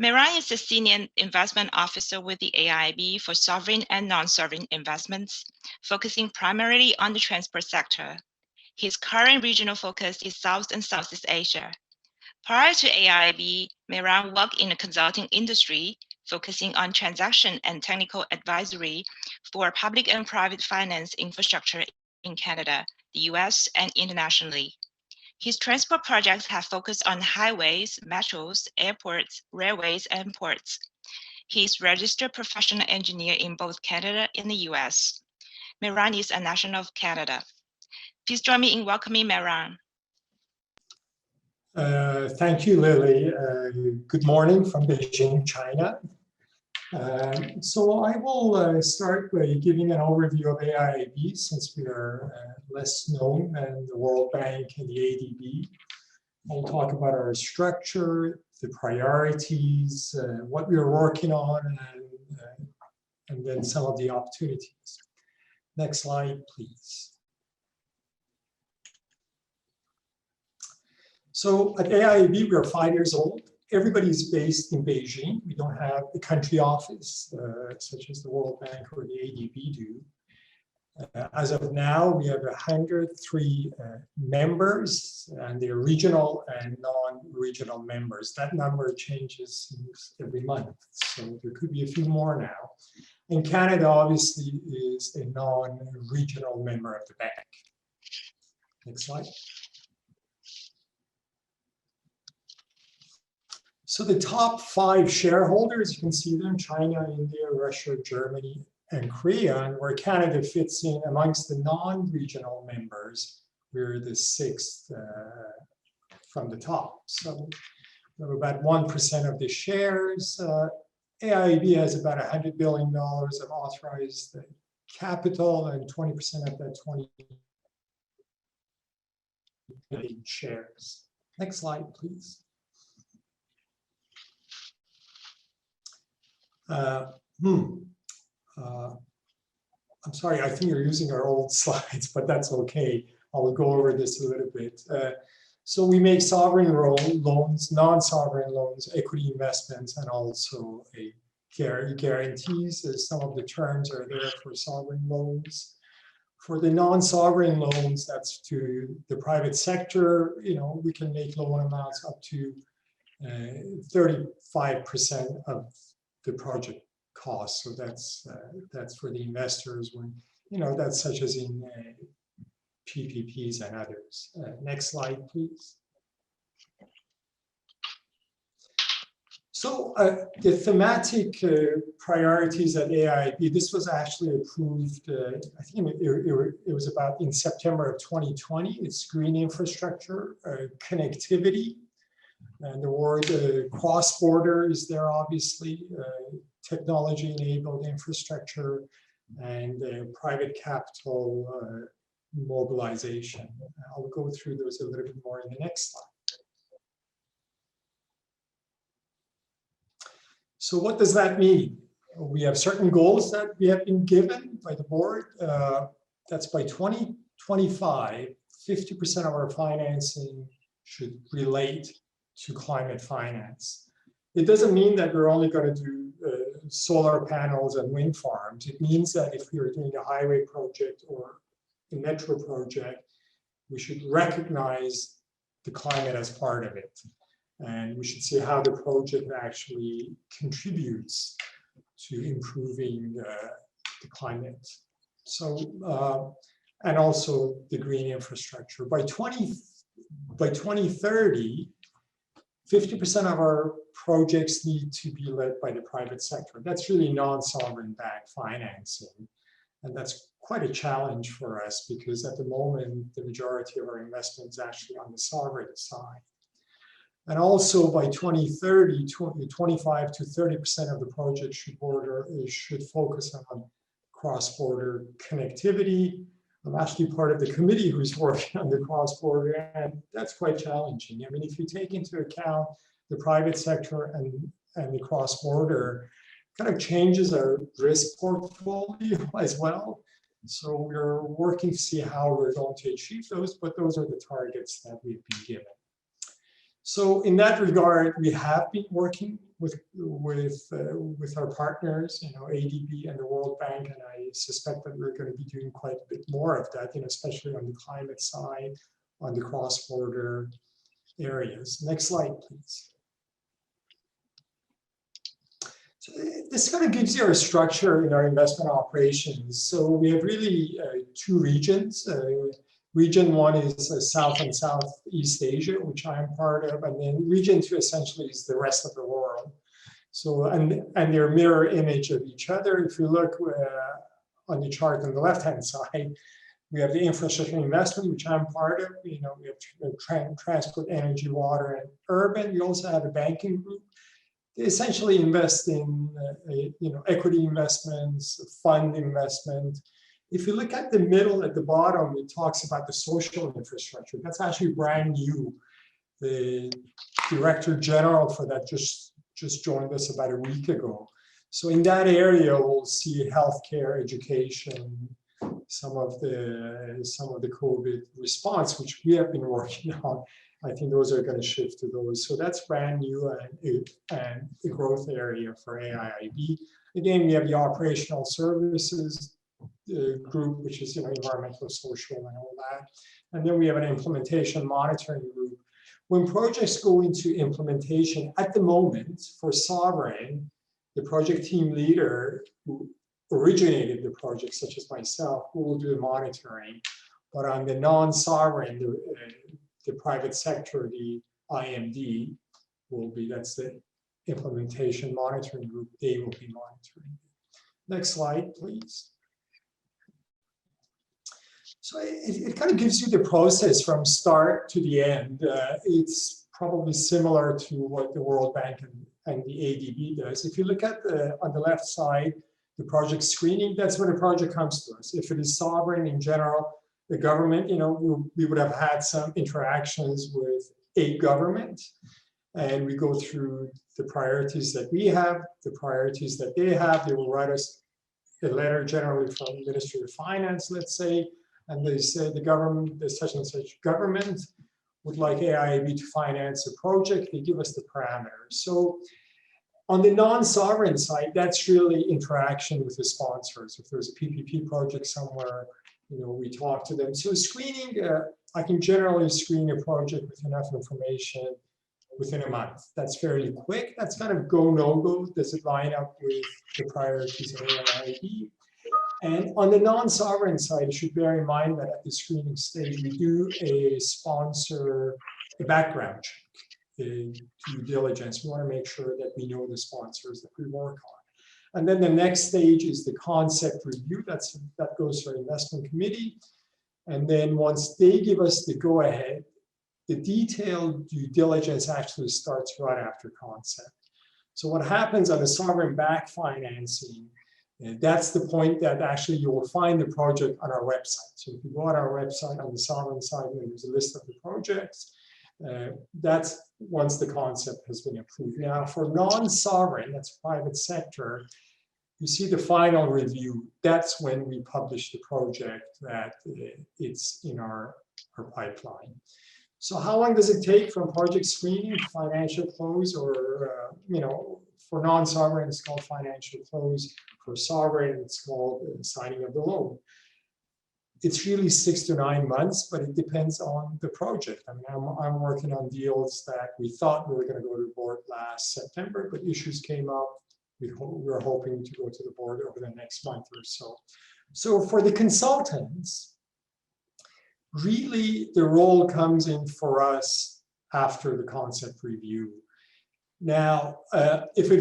Mehran is the Senior Investment Officer with the AIIB for sovereign and non-sovereign investments, focusing primarily on the transport sector. His current regional focus is South and Southeast Asia. Prior to AIIB, Mehran worked in the consulting industry, focusing on transaction and technical advisory for public and private finance infrastructure in Canada, the US, and internationally. His transport projects have focused on highways, metros, airports, railways, and ports. He's registered professional engineer in both Canada and the US. Mehran is a national of Canada. Please join me in welcoming Mehran. Thank you, Lily. Good morning from Beijing, China. So I will start by giving an overview of AIIB, since we are less known than the World Bank and the ADB. I'll talk about our structure, the priorities, what we are working on, and then some of the opportunities. Next slide, please. So at AIIB, we are 5 years old. Everybody is based in Beijing. We don't have a country office, such as the World Bank or the ADB do. As of now, we have 103 members, and they're regional and non-regional members. That number changes every month, so there could be a few more now. And Canada, obviously, is a non-regional member of the bank. Next slide. So the top 5 shareholders, you can see them: China, India, Russia, Germany, and Korea. And where Canada fits in amongst the non-regional members, we're the 6th from the top. So we have about 1% of the shares. AIIB has about $100 billion of authorized capital, and 20% of that 20 million shares. Next slide, please. I'm sorry, I think you're using our old slides, but that's okay. I'll go over this a little bit. So we make sovereign loans, non-sovereign loans, equity investments, and also guarantees. Some of the terms are there for sovereign loans. For the non-sovereign loans, that's to the private sector. We can make loan amounts up to 35% of the project cost. So that's for the investors. When that's such as in PPPs and others. Next slide, please. So the thematic priorities at AIIB, this was actually approved, I think it was about in September of 2020. It's green infrastructure, connectivity, and the word cross-border is there, obviously, technology-enabled infrastructure, and private capital mobilization. I'll go through those a little bit more in the next slide. So what does that mean? We have certain goals that we have been given by the board. That's by 2025, 50% of our financing should relate to climate finance. It doesn't mean that we're only going to do solar panels and wind farms. It means that if we are doing a highway project or a metro project, we should recognize the climate as part of it. And we should see how the project actually contributes to improving the climate. So, and also the green infrastructure. By 2030, 50% of our projects need to be led by the private sector. That's really non-sovereign backed financing. And that's quite a challenge for us because at the moment, the majority of our investment is actually on the sovereign side. And also by 2030, 25 to 30% of the project should focus on cross-border connectivity. I'm actually part of the committee who's working on the cross-border, and that's quite challenging. I mean, if you take into account the private sector and the cross-border, kind of changes our risk portfolio as well. So we're working to see how we're going to achieve those, but those are the targets that we've been given. So in that regard, we have been working with our partners, ADB and the World Bank, and I suspect that we're going to be doing quite a bit more of that, especially on the climate side, on the cross-border areas. Next slide, please. So this kind of gives you a structure in our investment operations. So we have really two regions. Region 1 is South and Southeast Asia, which I'm part of, and then Region 2 essentially is the rest of the world. So, and they're a mirror image of each other. If you look on the chart on the left-hand side, we have the infrastructure investment, which I'm part of. We have transport, energy, water, and urban. We also have a banking group. They essentially invest in equity investments, fund investment. If you look at the middle at the bottom, it talks about the social infrastructure. That's actually brand new. The Director General for that just joined us about a week ago. So in that area, we'll see healthcare, education, some of the COVID response, which we have been working on. I think those are going to shift to those. So that's brand new and a growth area for AIIB. Again, we have the operational services group, which is environmental, social, and all that. And then we have an implementation monitoring group. When projects go into implementation, at the moment, for sovereign, the project team leader who originated the project, such as myself, who will do the monitoring. But on the non-sovereign, the private sector, the IMD, that's the implementation monitoring group, they will be monitoring. Next slide, please. So it kind of gives you the process from start to the end. It's probably similar to what the World Bank and the ADB does. If you look at on the left side, the project screening, that's when a project comes to us. If it is sovereign in general, the government, we would have had some interactions with a government, and we go through the priorities that we have, the priorities that they have. They will write us a letter generally from the Ministry of Finance, let's say, and they say the government, the such and such government would like AIIB to finance a project. They give us the parameters. So on the non-sovereign side, that's really interaction with the sponsors. If there's a PPP project somewhere, we talk to them. So screening, I can generally screen a project with enough information within a month. That's fairly quick. That's kind of go, no go. Does it line up with the priorities of AIIB? And on the non-sovereign side, you should bear in mind that at the screening stage, we do sponsor a background check, a due diligence. We want to make sure that we know the sponsors that we work on. And then the next stage is the concept review. That goes for investment committee. And then once they give us the go-ahead, the detailed due diligence actually starts right after concept. So what happens on the sovereign-backed financing, that's the point that actually you will find the project on our website. So if you go on our website on the sovereign side, there's a list of the projects. That's once the concept has been approved. Now for non-sovereign, that's private sector, you see the final review. That's when we publish the project that it's in our pipeline. So how long does it take from project screening to financial close, or for non-sovereign, it's called financial close. For sovereign, it's called signing of the loan. It's really 6 to 9 months, but it depends on the project. I mean, I'm working on deals that we thought we were going to go to the board last September, but issues came up. We're hoping to go to the board over the next month or so. So for the consultants, really the role comes in for us after the concept review. Now, if it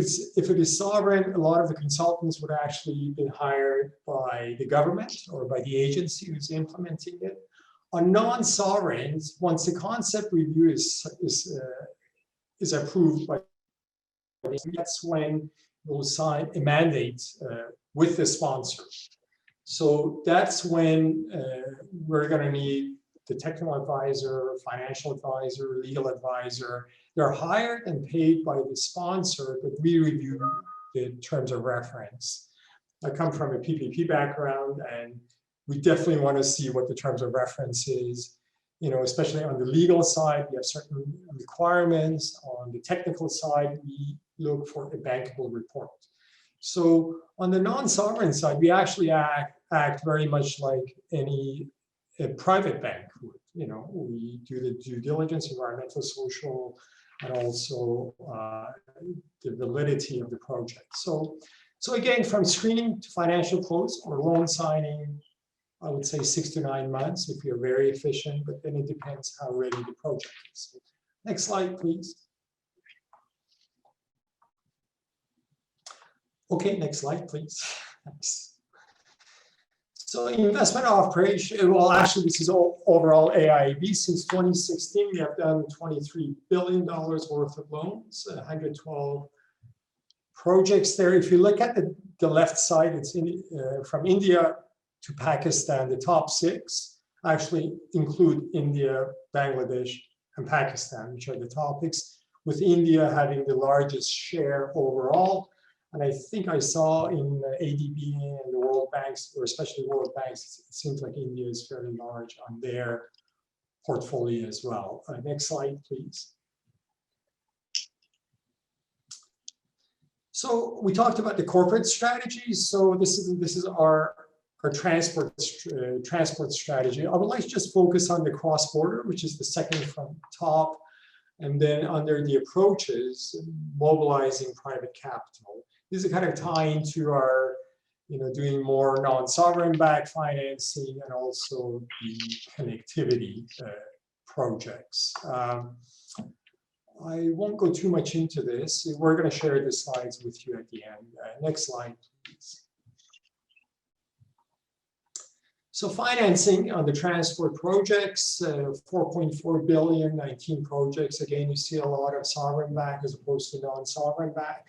is sovereign, a lot of the consultants would actually be hired by the government or by the agency who's implementing it. On non-sovereigns, once the concept review is approved by, that's when we'll sign a mandate with the sponsor. So that's when we're going to need the technical advisor, financial advisor, legal advisor. They're hired and paid by the sponsor, but we review the terms of reference. I come from a PPP background, and we definitely want to see what the terms of reference is. Especially on the legal side, we have certain requirements. On the technical side, we look for a bankable report. So on the non-sovereign side, we actually act very much like a private bank would. We do the due diligence, environmental, social, and also the validity of the project. So again, from screening to financial close or loan signing, I would say 6 to 9 months if you're very efficient, but then it depends how ready the project is. Next slide, please. Okay, next slide, please. Thanks. So investment operation, well, actually, this is all overall AIIB. Since 2016, we have done $23 billion worth of loans, 112 projects there. If you look at the left side, it's from India to Pakistan. The top 6 actually include India, Bangladesh, and Pakistan, which are the topics, with India having the largest share overall. And I think I saw in ADB and the World Banks, or especially World Banks, it seems like India is fairly large on their portfolio as well. Next slide, please. So we talked about the corporate strategies. So this is our transport strategy. I would like to just focus on the cross-border, which is the second from top, and then under the approaches, mobilizing private capital. This is kind of tying to our, doing more non-sovereign backed financing and also the connectivity projects. I won't go too much into this. We're going to share the slides with you at the end. Next slide, please. So financing on the transport projects, 4.4 billion, 19 projects. Again, you see a lot of sovereign back as opposed to non-sovereign back.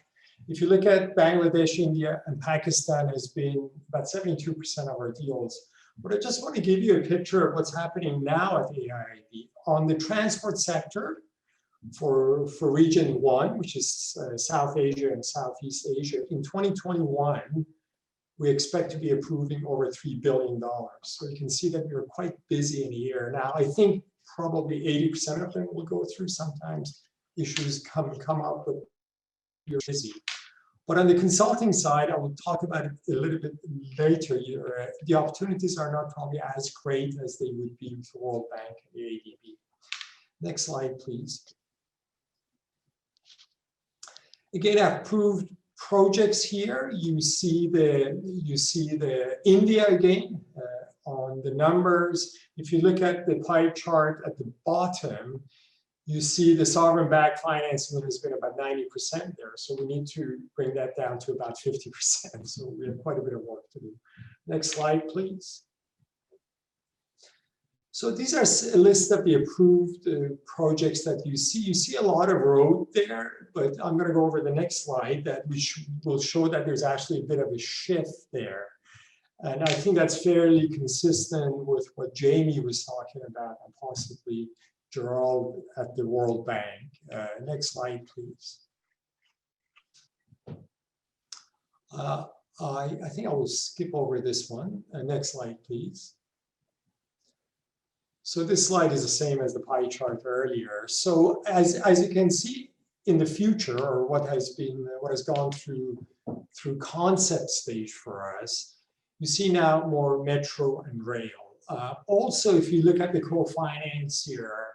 If you look at Bangladesh, India, and Pakistan has been about 72% of our deals. But I just want to give you a picture of what's happening now at the AIIB. On the transport sector, for region 1, which is South Asia and Southeast Asia, in 2021, we expect to be approving over $3 billion. So you can see that we're quite busy in a year. Now, I think probably 80% of them will go through. Sometimes issues come up, but you're busy. But on the consulting side, I will talk about it a little bit later. The opportunities are not probably as great as they would be with the World Bank and the ADB. Next slide, please. Again, approved projects here. You see the India again on the numbers. If you look at the pie chart at the bottom, you see the sovereign-backed financing has been about 90% there. So we need to bring that down to about 50%. So we have quite a bit of work to do. Next slide, please. So these are a list of the approved projects that you see. You see a lot of road there, but I'm going to go over the next slide that will show that there's actually a bit of a shift there. And I think that's fairly consistent with what Jamie was talking about and possibly Gerald at the World Bank. Next slide, please. I think I will skip over this one. Next slide, please. So this slide is the same as the pie chart earlier. So as you can see in the future, or what has gone through concept stage for us, you see now more metro and rail. Also, if you look at the co-finance here,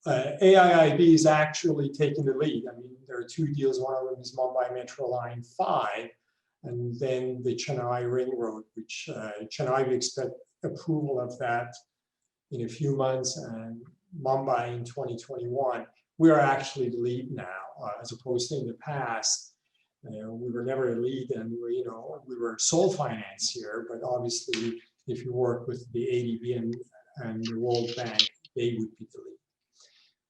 AIIB is actually taking the lead. I mean, there are two deals. One of them is Mumbai Metro Line 5, and then the Chennai Ring Road, which Chennai, we expect approval of that in a few months, and Mumbai in 2021. We are actually the lead now, as opposed to in the past. We were never a lead, and we were sole finance here. But obviously, if you work with the ADB and the World Bank, they would be the lead.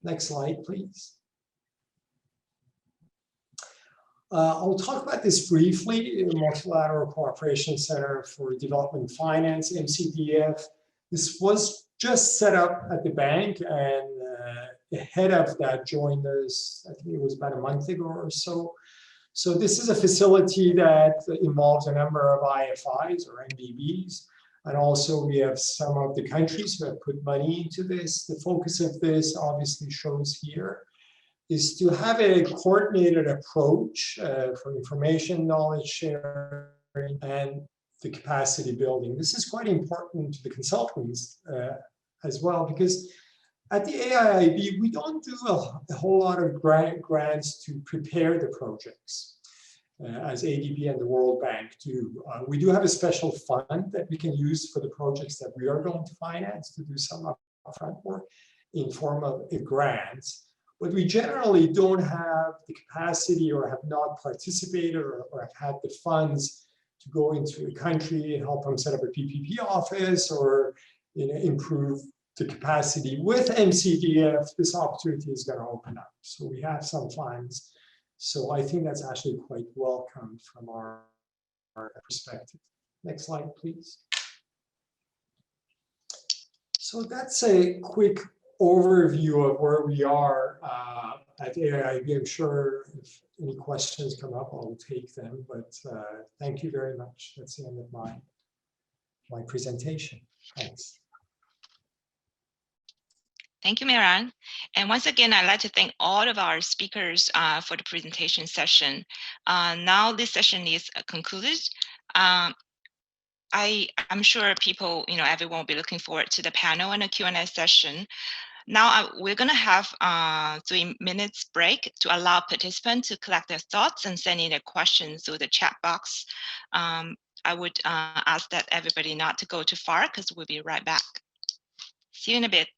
Next slide, please. I'll talk about this briefly. Multilateral Cooperation Center for Development Finance, MCDF. This was just set up at the bank, and the head of that joined us, I think it was about a month ago or so. So this is a facility that involves a number of IFIs or MBBs. And also we have some of the countries who have put money into this. The focus of this obviously shows here is to have a coordinated approach for information, knowledge sharing, and the capacity building. This is quite important to the consultants as well, because at the AIIB, we don't do a whole lot of grants to prepare the projects, as ADB and the World Bank do. We do have a special fund that we can use for the projects that we are going to finance to do some upfront work in form of a grant. But we generally don't have the capacity or have not participated or have had the funds to go into a country and help them set up a PPP office or improve the capacity. With MCDF, this opportunity is going to open up. So we have some funds. So I think that's actually quite welcome from our perspective. Next slide, please. So that's a quick overview of where we are at AIIB. I'm sure if any questions come up, I'll take them. But thank you very much. That's the end of my presentation. Thanks. Thank you, Miran. And once again, I'd like to thank all of our speakers for the presentation session. Now this session is concluded. I'm sure people, everyone will be looking forward to the panel and the Q&A session. Now we're going to have 3 minutes break to allow participants to collect their thoughts and send in their questions through the chat box. I would ask that everybody not to go too far because we'll be right back. See you in a bit.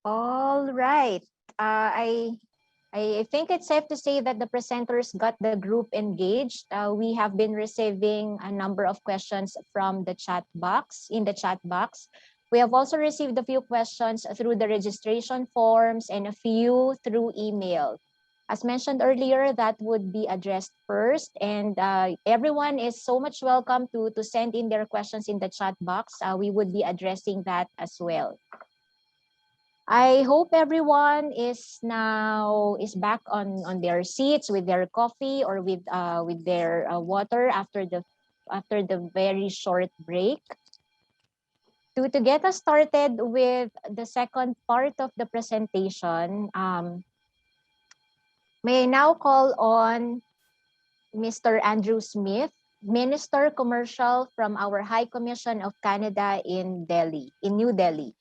All right. I think it's safe to say that the presenters got the group engaged. We have been receiving a number of questions from the chat box, in the chat box. We have also received a few questions through the registration forms and a few through email. As mentioned earlier, that would be addressed first, and everyone is so much welcome to send in their questions in the chat box. We would be addressing that as well. I hope everyone is back on their seats with their coffee or with their water after the very short break. To get us started with the second part of the presentation, may I now call on Mr. Andrew Smith, Minister Commercial from our High Commission of Canada in New Delhi.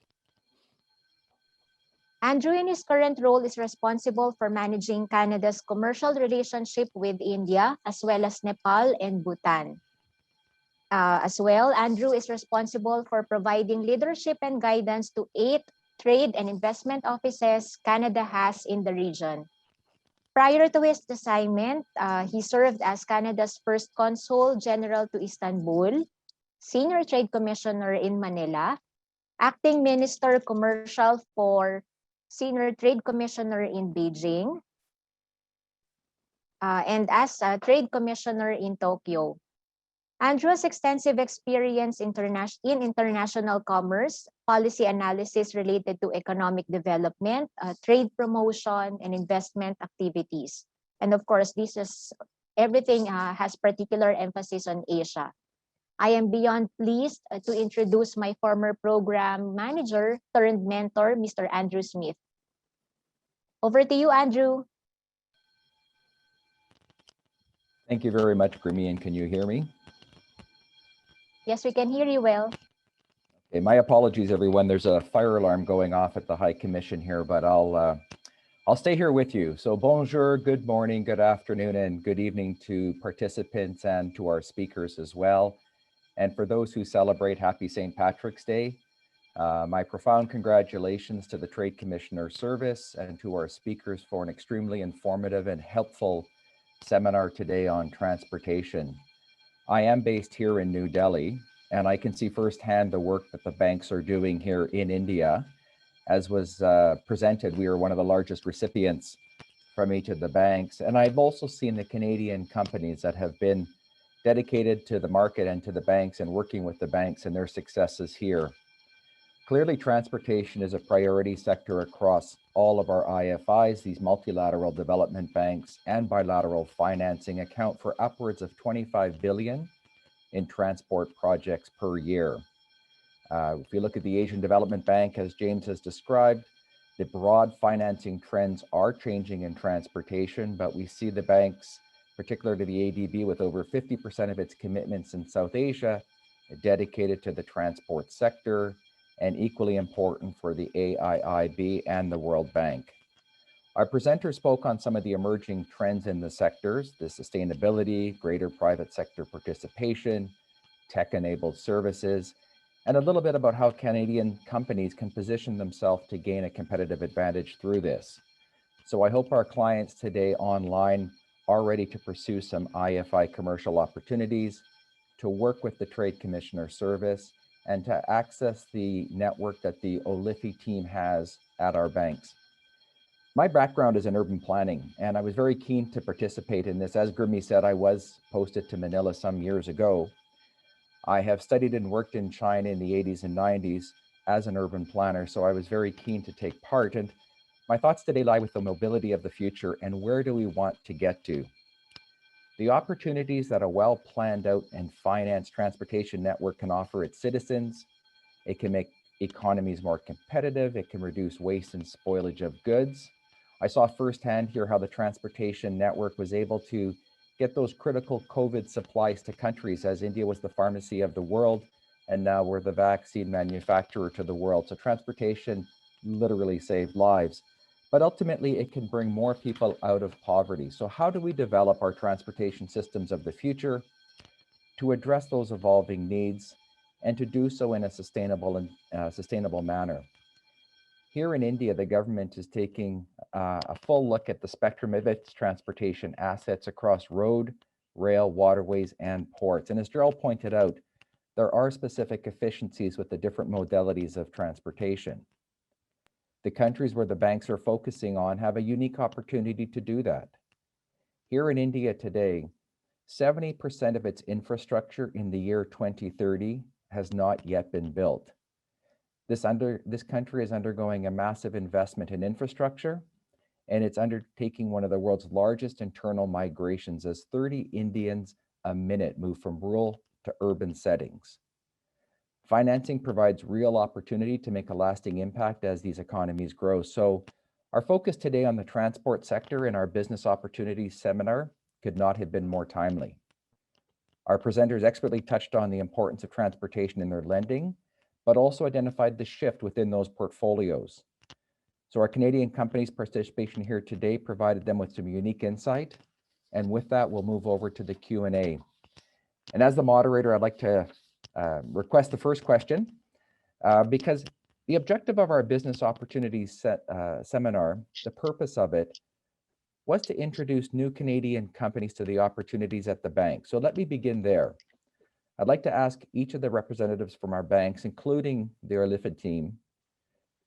Andrew, in his current role, is responsible for managing Canada's commercial relationship with India, as well as Nepal and Bhutan. As well, Andrew is responsible for providing leadership and guidance to 8 trade and investment offices Canada has in the region. Prior to his assignment, he served as Canada's first Consul General to Istanbul, Senior Trade Commissioner in Manila, Acting Minister Commercial for Senior Trade Commissioner in Beijing, and as a Trade Commissioner in Tokyo. Andrew has extensive experience in international commerce, policy analysis related to economic development, trade promotion, and investment activities. And of course, everything has particular emphasis on Asia. I am beyond pleased to introduce my former program manager turned mentor, Mr. Andrew Smith. Over to you, Andrew. Thank you very much, Grimmy, and can you hear me? Yes, we can hear you well. Okay, my apologies, everyone. There's a fire alarm going off at the High Commission here, but I'll stay here with you. So bonjour, good morning, good afternoon, and good evening to participants and to our speakers as well. And for those who celebrate Happy St. Patrick's Day, my profound congratulations to the Trade Commissioner Service and to our speakers for an extremely informative and helpful seminar today on transportation. I am based here in New Delhi, and I can see firsthand the work that the banks are doing here in India. As was presented, we are one of the largest recipients from each of the banks. And I've also seen the Canadian companies that have been dedicated to the market and to the banks and working with the banks and their successes here. Clearly, transportation is a priority sector across all of our IFIs. These multilateral development banks and bilateral financing account for upwards of 25 billion in transport projects per year. If we look at the Asian Development Bank, as James has described, the broad financing trends are changing in transportation, but we see the banks, particularly the ADB, with over 50% of its commitments in South Asia dedicated to the transport sector, and equally important for the AIIB and the World Bank. Our presenter spoke on some of the emerging trends in the sectors, the sustainability, greater private sector participation, tech-enabled services, and a little bit about how Canadian companies can position themselves to gain a competitive advantage through this. So I hope our clients today online are ready to pursue some IFI commercial opportunities, to work with the Trade Commissioner Service, and to access the network that the OLIFI team has at our banks. My background is in urban planning, and I was very keen to participate in this. As Gurmeet said, I was posted to Manila some years ago. I have studied and worked in China in the 80s and 90s as an urban planner, so I was very keen to take part. And my thoughts today lie with the mobility of the future and where do we want to get to. The opportunities that a well planned out and financed transportation network can offer its citizens. It can make economies more competitive. It can reduce waste and spoilage of goods. I saw firsthand here how the transportation network was able to get those critical COVID supplies to countries, as India was the pharmacy of the world, and now we're the vaccine manufacturer to the world. So transportation literally saved lives. But ultimately, it can bring more people out of poverty. So how do we develop our transportation systems of the future to address those evolving needs and to do so in a sustainable manner? Here in India, the government is taking a full look at the spectrum of its transportation assets across road, rail, waterways, and ports. And as Gerald pointed out, there are specific efficiencies with the different modalities of transportation. The countries where the banks are focusing on have a unique opportunity to do that. Here in India today, 70% of its infrastructure in the year 2030 has not yet been built. This country is undergoing a massive investment in infrastructure, and it's undertaking one of the world's largest internal migrations as 30 Indians a minute move from rural to urban settings. Financing provides real opportunity to make a lasting impact as these economies grow. So our focus today on the transport sector in our business opportunities seminar could not have been more timely. Our presenters expertly touched on the importance of transportation in their lending, but also identified the shift within those portfolios. So our Canadian companies' participation here today provided them with some unique insight. And with that, we'll move over to the Q&A. And as the moderator, I'd like to request the first question because the objective of our business opportunities seminar, the purpose of it was to introduce new Canadian companies to the opportunities at the bank. So let me begin there. I'd like to ask each of the representatives from our banks, including the OLIFID team,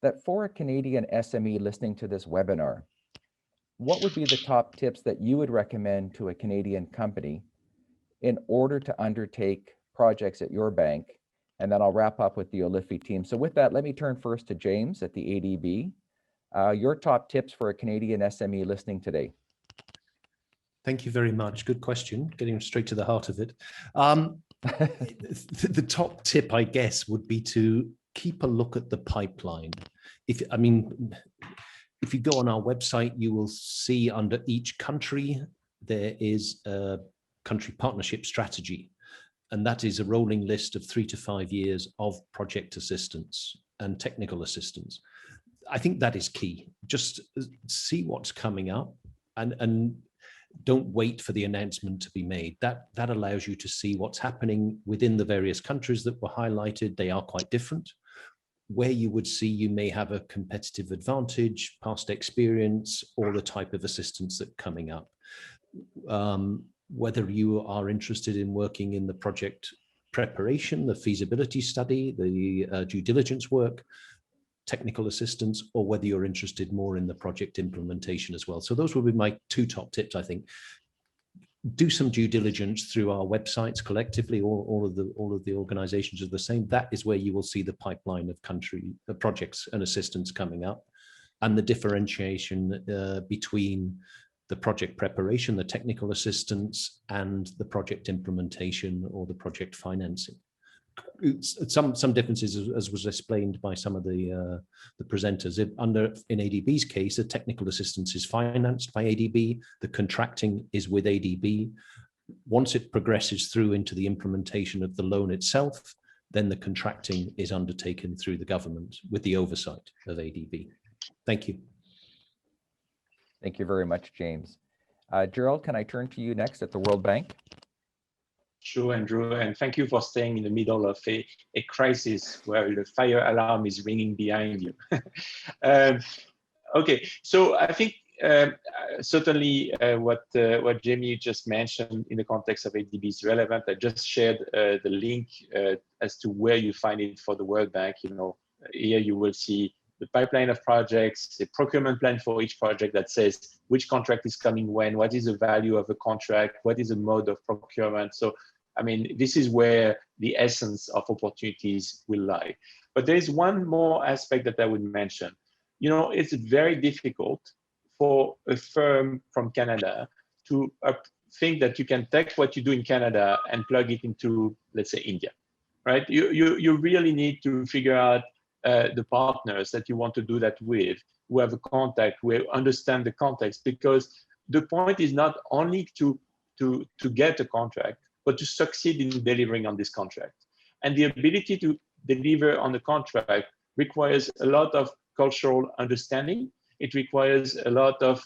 that for a Canadian SME listening to this webinar, what would be the top tips that you would recommend to a Canadian company in order to undertake projects at your bank? And then I'll wrap up with the OLIFI team. So with that, let me turn first to James at the ADB. Your top tips for a Canadian SME listening today. Thank you very much. Good question. Getting straight to the heart of it. The top tip, I guess, would be to keep a look at the pipeline. If you go on our website, you will see under each country, there is a country partnership strategy. And that is a rolling list of 3 to 5 years of project assistance and technical assistance. I think that is key. Just see what's coming up and don't wait for the announcement to be made. That allows you to see what's happening within the various countries that were highlighted. They are quite different. Where you would see you may have a competitive advantage, past experience, or the type of assistance that's coming up. Whether you are interested in working in the project preparation, the feasibility study, the due diligence work, technical assistance, or whether you're interested more in the project implementation as well. So those will be my 2 top tips, I think. Do some due diligence through our websites collectively. All of the organizations are the same. That is where you will see the pipeline of country projects and assistance coming up, and the differentiation between the project preparation, the technical assistance, and the project implementation or the project financing. Some differences, as was explained by some of the presenters. In ADB's case, the technical assistance is financed by ADB, the contracting is with ADB. Once it progresses through into the implementation of the loan itself, then the contracting is undertaken through the government with the oversight of ADB. Thank you. Thank you very much, James. Gerald, can I turn to you next at the World Bank? Sure, Andrew, and thank you for staying in the middle of a crisis where the fire alarm is ringing behind you. Okay, so I think certainly what Jamie just mentioned in the context of ADB is relevant. I just shared the link as to where you find it for the World Bank. Here you will see the pipeline of projects, the procurement plan for each project that says which contract is coming when, what is the value of a contract, what is the mode of procurement. So, I mean, this is where the essence of opportunities will lie. But there is one more aspect that I would mention. It's very difficult for a firm from Canada to think that you can take what you do in Canada and plug it into, let's say, India, right? You really need to figure out the partners that you want to do that with, who have a contact, who understand the context, because the point is not only to get a contract, but to succeed in delivering on this contract. And the ability to deliver on the contract requires a lot of cultural understanding. It requires a lot of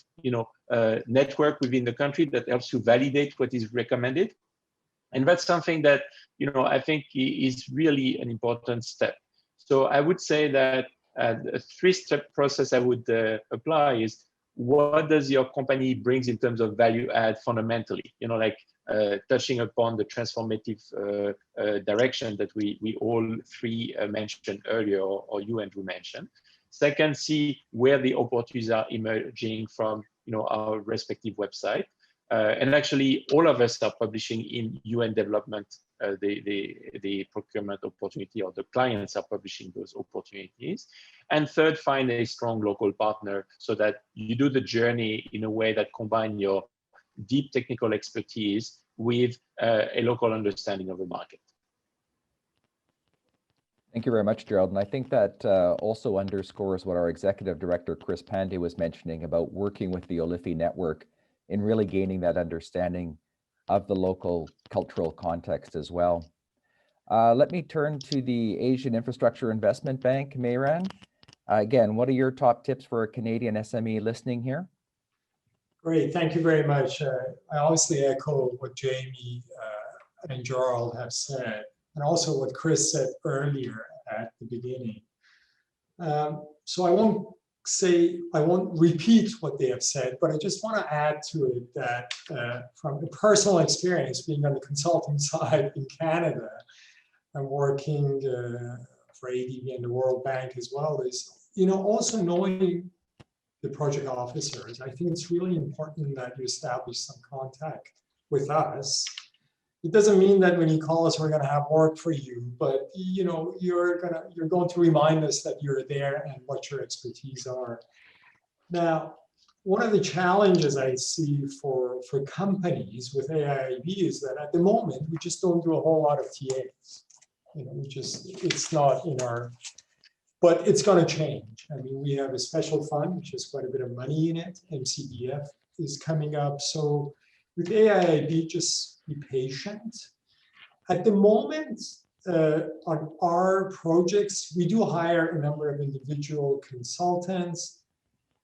network within the country that helps you validate what is recommended. And that's something that I think is really an important step. So I would say that A three-step process I would apply is, what does your company brings in terms of value add fundamentally? You know, like touching upon the transformative direction that we all three mentioned earlier, or you, Andrew, mentioned. Second, see where the opportunities are emerging from, you know, our respective website. And actually, all of us are publishing in UN development the procurement opportunity, or the clients are publishing those opportunities. And third, find a strong local partner so that you do the journey in a way that combine your deep technical expertise with a local understanding of the market. Thank you very much, Gerald. And I think that also underscores what our Executive Director, Chris Pandey, was mentioning about working with the OLIFI network in really gaining that understanding of the local cultural context as well. Let me turn to the Asian Infrastructure Investment Bank, Mayran. Again, what are your top tips for a Canadian SME listening here? Great, thank you very much. I obviously echo what Jamie and Gerald have said, and also what Chris said earlier at the beginning. So I won't repeat what they have said, but I just want to add to it that from the personal experience, being on the consulting side in Canada and working for ADB and the World Bank as well, is, you know, also knowing the project officers. I think it's really important that you establish some contact with us. It doesn't mean that when you call us, we're going to have work for you, but you know, you're going to remind us that you're there and what your expertise are. Now, one of the challenges I see for companies with AIIB is that at the moment, we just don't do a whole lot of TAs. You know, it's not in our, but it's going to change. I mean, we have a special fund, which has quite a bit of money in it. MCDF is coming up. So with AIIB, just be patient. At the moment, on our projects, we do hire a number of individual consultants,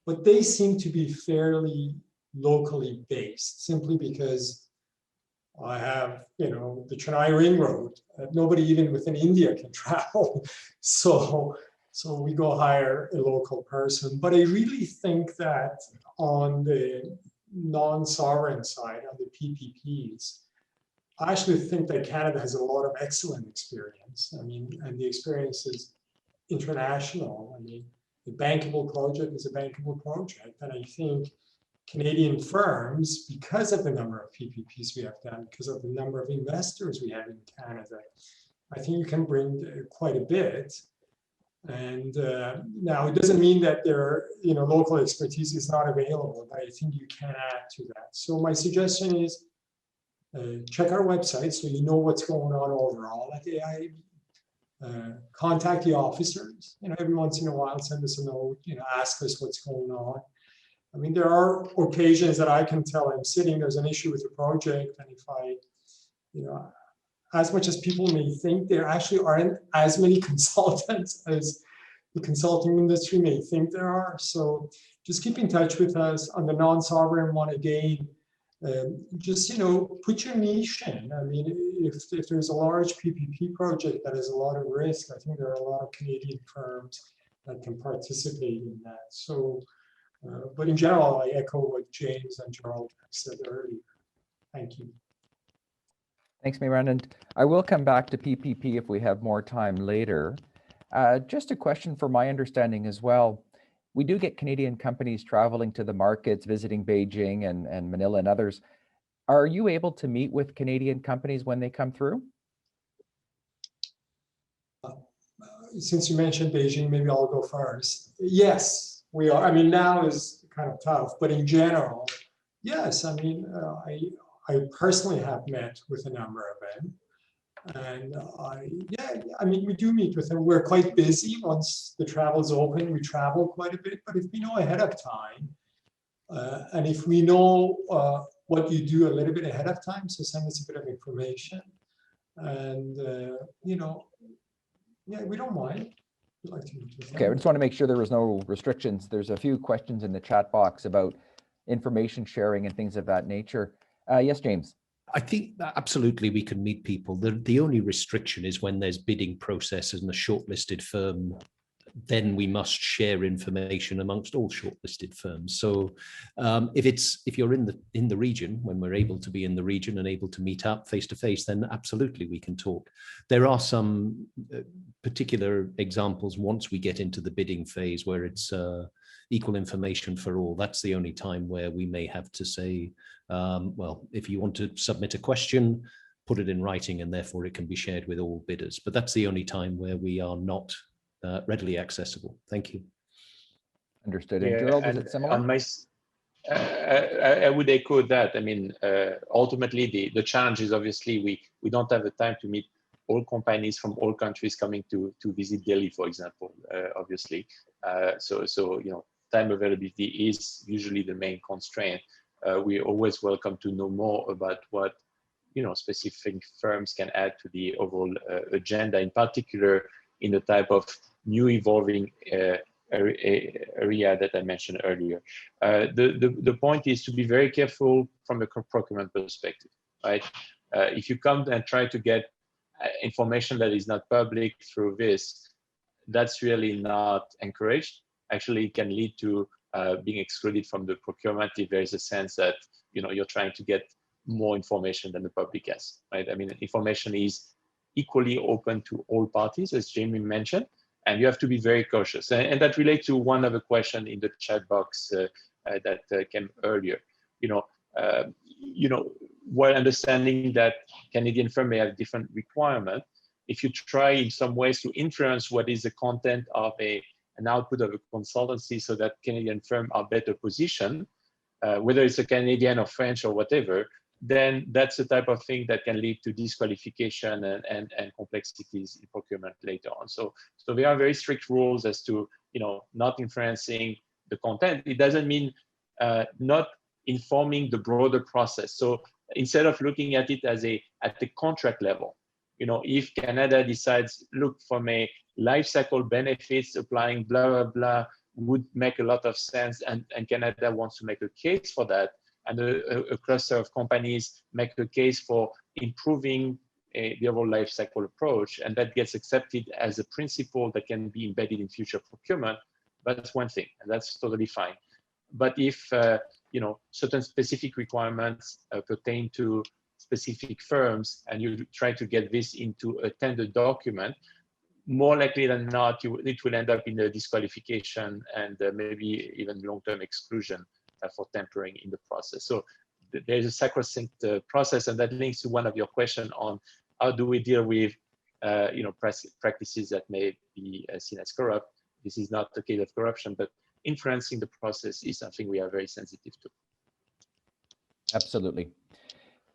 but they seem to be fairly locally based, simply because I have, you know, the Chennai Ring Road. Nobody even within India can travel. So we go hire a local person. But I really think that on the non-sovereign side, on the PPPs, I actually think that Canada has a lot of excellent experience. I mean, and the experience is international. I mean, the bankable project is a bankable project. And I think Canadian firms, because of the number of PPPs we have done, because of the number of investors we have in Canada, I think you can bring quite a bit. And now it doesn't mean that their, you know, local expertise is not available, but I think you can add to that. So my suggestion is check our website so you know what's going on overall at AIIB. Contact the officers, you know, every once in a while, send us a note, you know, ask us what's going on. I mean, there are occasions that I can tell I'm sitting, there's an issue with the project, and if I, you know, as much as people may think, there actually aren't as many consultants as the consulting industry may think there are. So just keep in touch with us. On the non-sovereign one, again, just, you know, put your niche in. I mean, if there's a large PPP project that has a lot of risk, I think there are a lot of Canadian firms that can participate in that. So, but in general, I echo what James and Gerald said earlier. Thank you. Thanks, Mayran. And I will come back to PPP if we have more time later. Just a question for my understanding as well. We do get Canadian companies traveling to the markets, visiting Beijing and Manila and others. Are you able to meet with Canadian companies when they come through? Since you mentioned Beijing, maybe I'll go first. Yes, we are. I mean, now is kind of tough, but in general, yes. I mean, I personally have met with a number of them. And I mean, we do meet with them. We're quite busy. Once the travel's open, we travel quite a bit. But if we know ahead of time, and if we know what you do a little bit ahead of time, so send us a bit of information. And, you know, yeah, we don't mind. We'd like to meet with them. Okay, I just want to make sure there was no restrictions. There's a few questions in the chat box about information sharing and things of that nature. Yes, James. I think that absolutely we can meet people. The only restriction is when there's bidding processes and the shortlisted firm then we must share information amongst all shortlisted firms. So if you're in the region, when we're able to be in the region and able to meet up face to face, then absolutely we can talk. There are some particular examples once we get into the bidding phase where it's equal information for all. That's the only time where we may have to say, well, if you want to submit a question, put it in writing, and therefore it can be shared with all bidders. But that's the only time where we are not readily accessible. Thank you. Understood. And Gerald, is it similar? On I would echo that. I mean, ultimately, the challenge is obviously we don't have the time to meet all companies from all countries coming to visit Delhi, for example. Obviously, so time availability is usually the main constraint. We're always welcome to know more about what specific firms can add to the overall agenda, in particular in the type of new evolving area that I mentioned earlier. The point is to be very careful from a procurement perspective, right? If you come and try to get information that is not public through this, that's really not encouraged. Actually, it can lead to being excluded from the procurement if there is a sense that you're trying to get more information than the public has, right? I mean, information is equally open to all parties, as Jamie mentioned, and you have to be very cautious. And that relates to one other question in the chat box that came earlier. While understanding that Canadian firms may have different requirements, if you try in some ways to influence what is the content of an output of a consultancy so that Canadian firms are better positioned, whether it's a Canadian or French or whatever, then that's the type of thing that can lead to disqualification and complexities in procurement later on. So there are very strict rules as to not influencing the content. It doesn't mean not informing the broader process. So instead of looking at it as at the contract level, if Canada decides, look, from a life cycle benefits applying blah blah blah would make a lot of sense, and Canada wants to make a case for that, and a cluster of companies make a case for improving the overall life cycle approach, and that gets accepted as a principle that can be embedded in future procurement, that's one thing, and that's totally fine. But if certain specific requirements pertain to specific firms, and you try to get this into a tender document, more likely than not, it will end up in a disqualification and maybe even long-term exclusion for tampering in the process. So there's a sacrosanct process, and that links to one of your questions on how do we deal with practices that may be seen as corrupt. This is not the case of corruption, but influencing the process is something we are very sensitive to. Absolutely.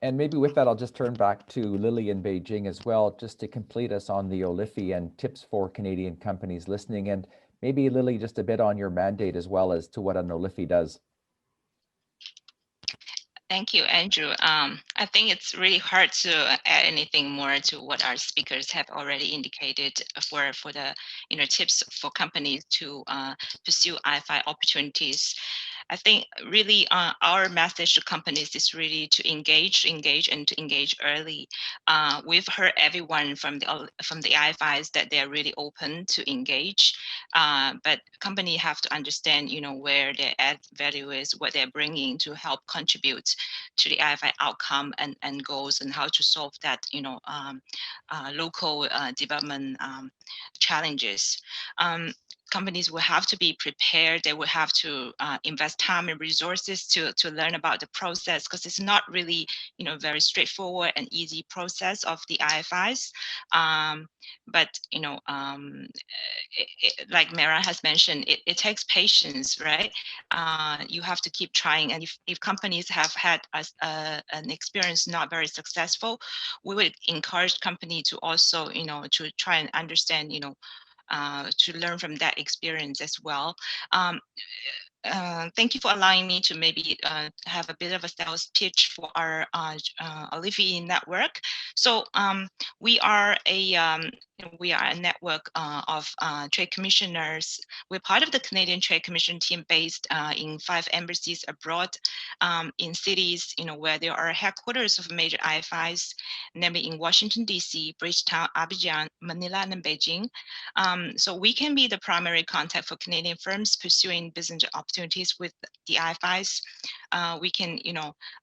And maybe with that, I'll just turn back to Lily in Beijing as well, just to complete us on the OLIFI and tips for Canadian companies listening. And maybe, Lily, just a bit on your mandate as well as to what an OLIFI does. Thank you, Andrew. I think it's really hard to add anything more to what our speakers have already indicated for the tips for companies to pursue IFI opportunities. I think really our message to companies is really to engage early. We've heard everyone from the IFIs that they're really open to engage, but companies have to understand, where their add value is, what they're bringing to help contribute to the IFI outcome and goals, and how to solve that, local development challenges. Companies will have to be prepared. They will have to invest time and resources to learn about the process, because it's not really, very straightforward and easy process of the IFIs. But like Mera has mentioned, it takes patience, right? You have to keep trying, and if companies have had an experience not very successful, we would encourage company to also, to try and understand, to learn from that experience as well. thank you for allowing me to maybe have a bit of a sales pitch for our Olifi network. So we are a network of trade commissioners. We're part of the Canadian Trade Commission team based in 5 embassies abroad, in cities where there are headquarters of major IFIs, namely in Washington D.C., Bridgetown, Abidjan, Manila, and Beijing. So we can be the primary contact for Canadian firms pursuing business opportunities with the IFIs. We can,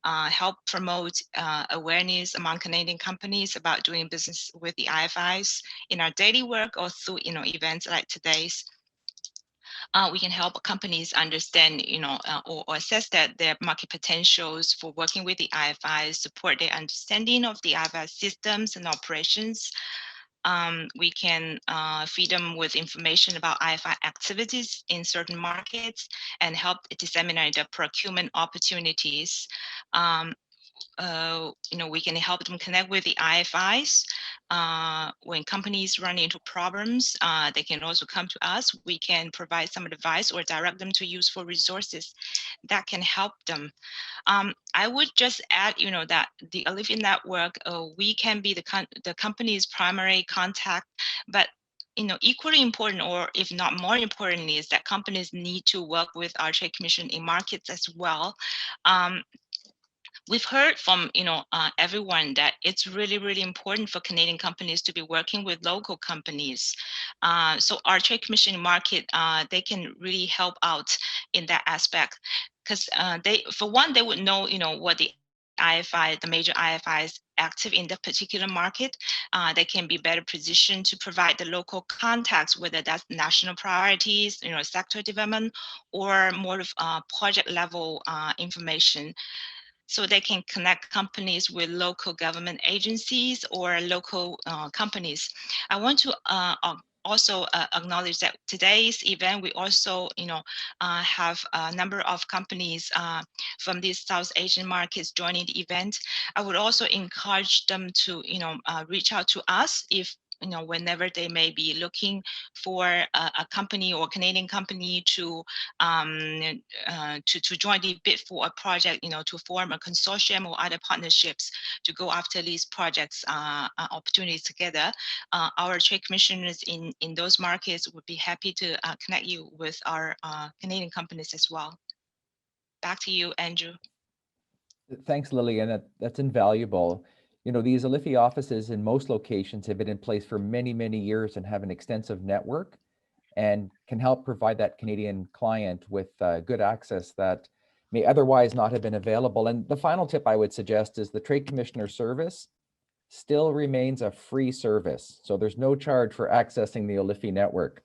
help promote awareness among Canadian companies about doing business with the IFIs in our daily work or through, events like today's. We can help companies understand, or assess their market potentials for working with the IFIs, support their understanding of the IFI systems and operations. We can feed them with information about IFI activities in certain markets and help disseminate the procurement opportunities. We can help them connect with the IFIs. When companies run into problems, they can also come to us. We can provide some advice or direct them to useful resources that can help them. I would just add, that the Olifi network, we can be the company's primary contact, but equally important, or if not more importantly, is that companies need to work with our trade commission in markets as well. We've heard from everyone that it's really, really important for Canadian companies to be working with local companies. So our trade commission market, they can really help out in that aspect, because for one, they would know what the major IFIs active in the particular market. They can be better positioned to provide the local contacts, whether that's national priorities, sector development, or more of project level information. So they can connect companies with local government agencies or local companies. I want to also acknowledge that today's event, we also have a number of companies from these South Asian markets joining the event. I would also encourage them to reach out to us if whenever they may be looking for a company or Canadian company to join the bid for a project, to form a consortium or other partnerships to go after these projects opportunities together. Our trade commissioners in those markets would be happy to connect you with our Canadian companies as well. Back to you, Andrew. Thanks, Lillian. That's invaluable. These Olifi offices in most locations have been in place for many, many years and have an extensive network and can help provide that Canadian client with good access that may otherwise not have been available. And the final tip I would suggest is the Trade Commissioner service still remains a free service. So there's no charge for accessing the Olifi network.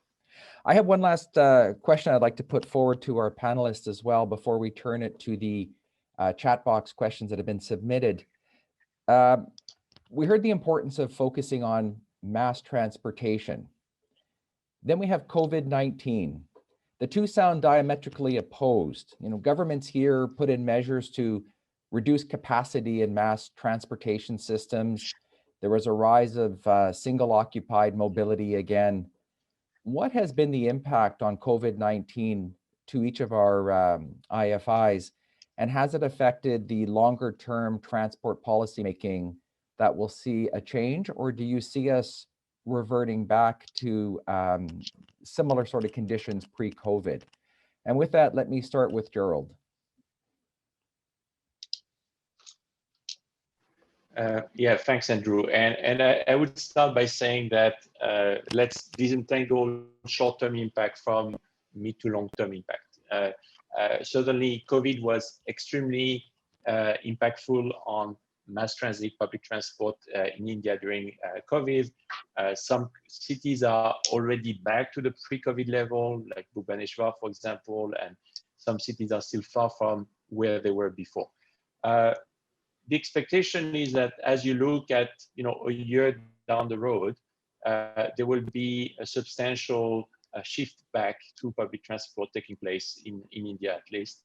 I have one last question I'd like to put forward to our panelists as well before we turn it to the chat box questions that have been submitted. We heard the importance of focusing on mass transportation. Then we have COVID-19. The two sound diametrically opposed. Governments here put in measures to reduce capacity in mass transportation systems. There was a rise of single occupied mobility again. What has been the impact on COVID-19 to each of our IFIs? And has it affected the longer term transport policy making that will see a change, or do you see us reverting back to similar sort of conditions pre-COVID? And with that, let me start with Gerald. Yeah, thanks, Andrew. And I would start by saying that let's disentangle short-term impact from mid to long-term impact. Certainly, COVID was extremely impactful on mass transit, public transport in India during COVID. Some cities are already back to the pre-COVID level, like Bhubaneswar, for example, and some cities are still far from where they were before. The expectation is that as you look at a year down the road, there will be a substantial shift back to public transport taking place in India, at least.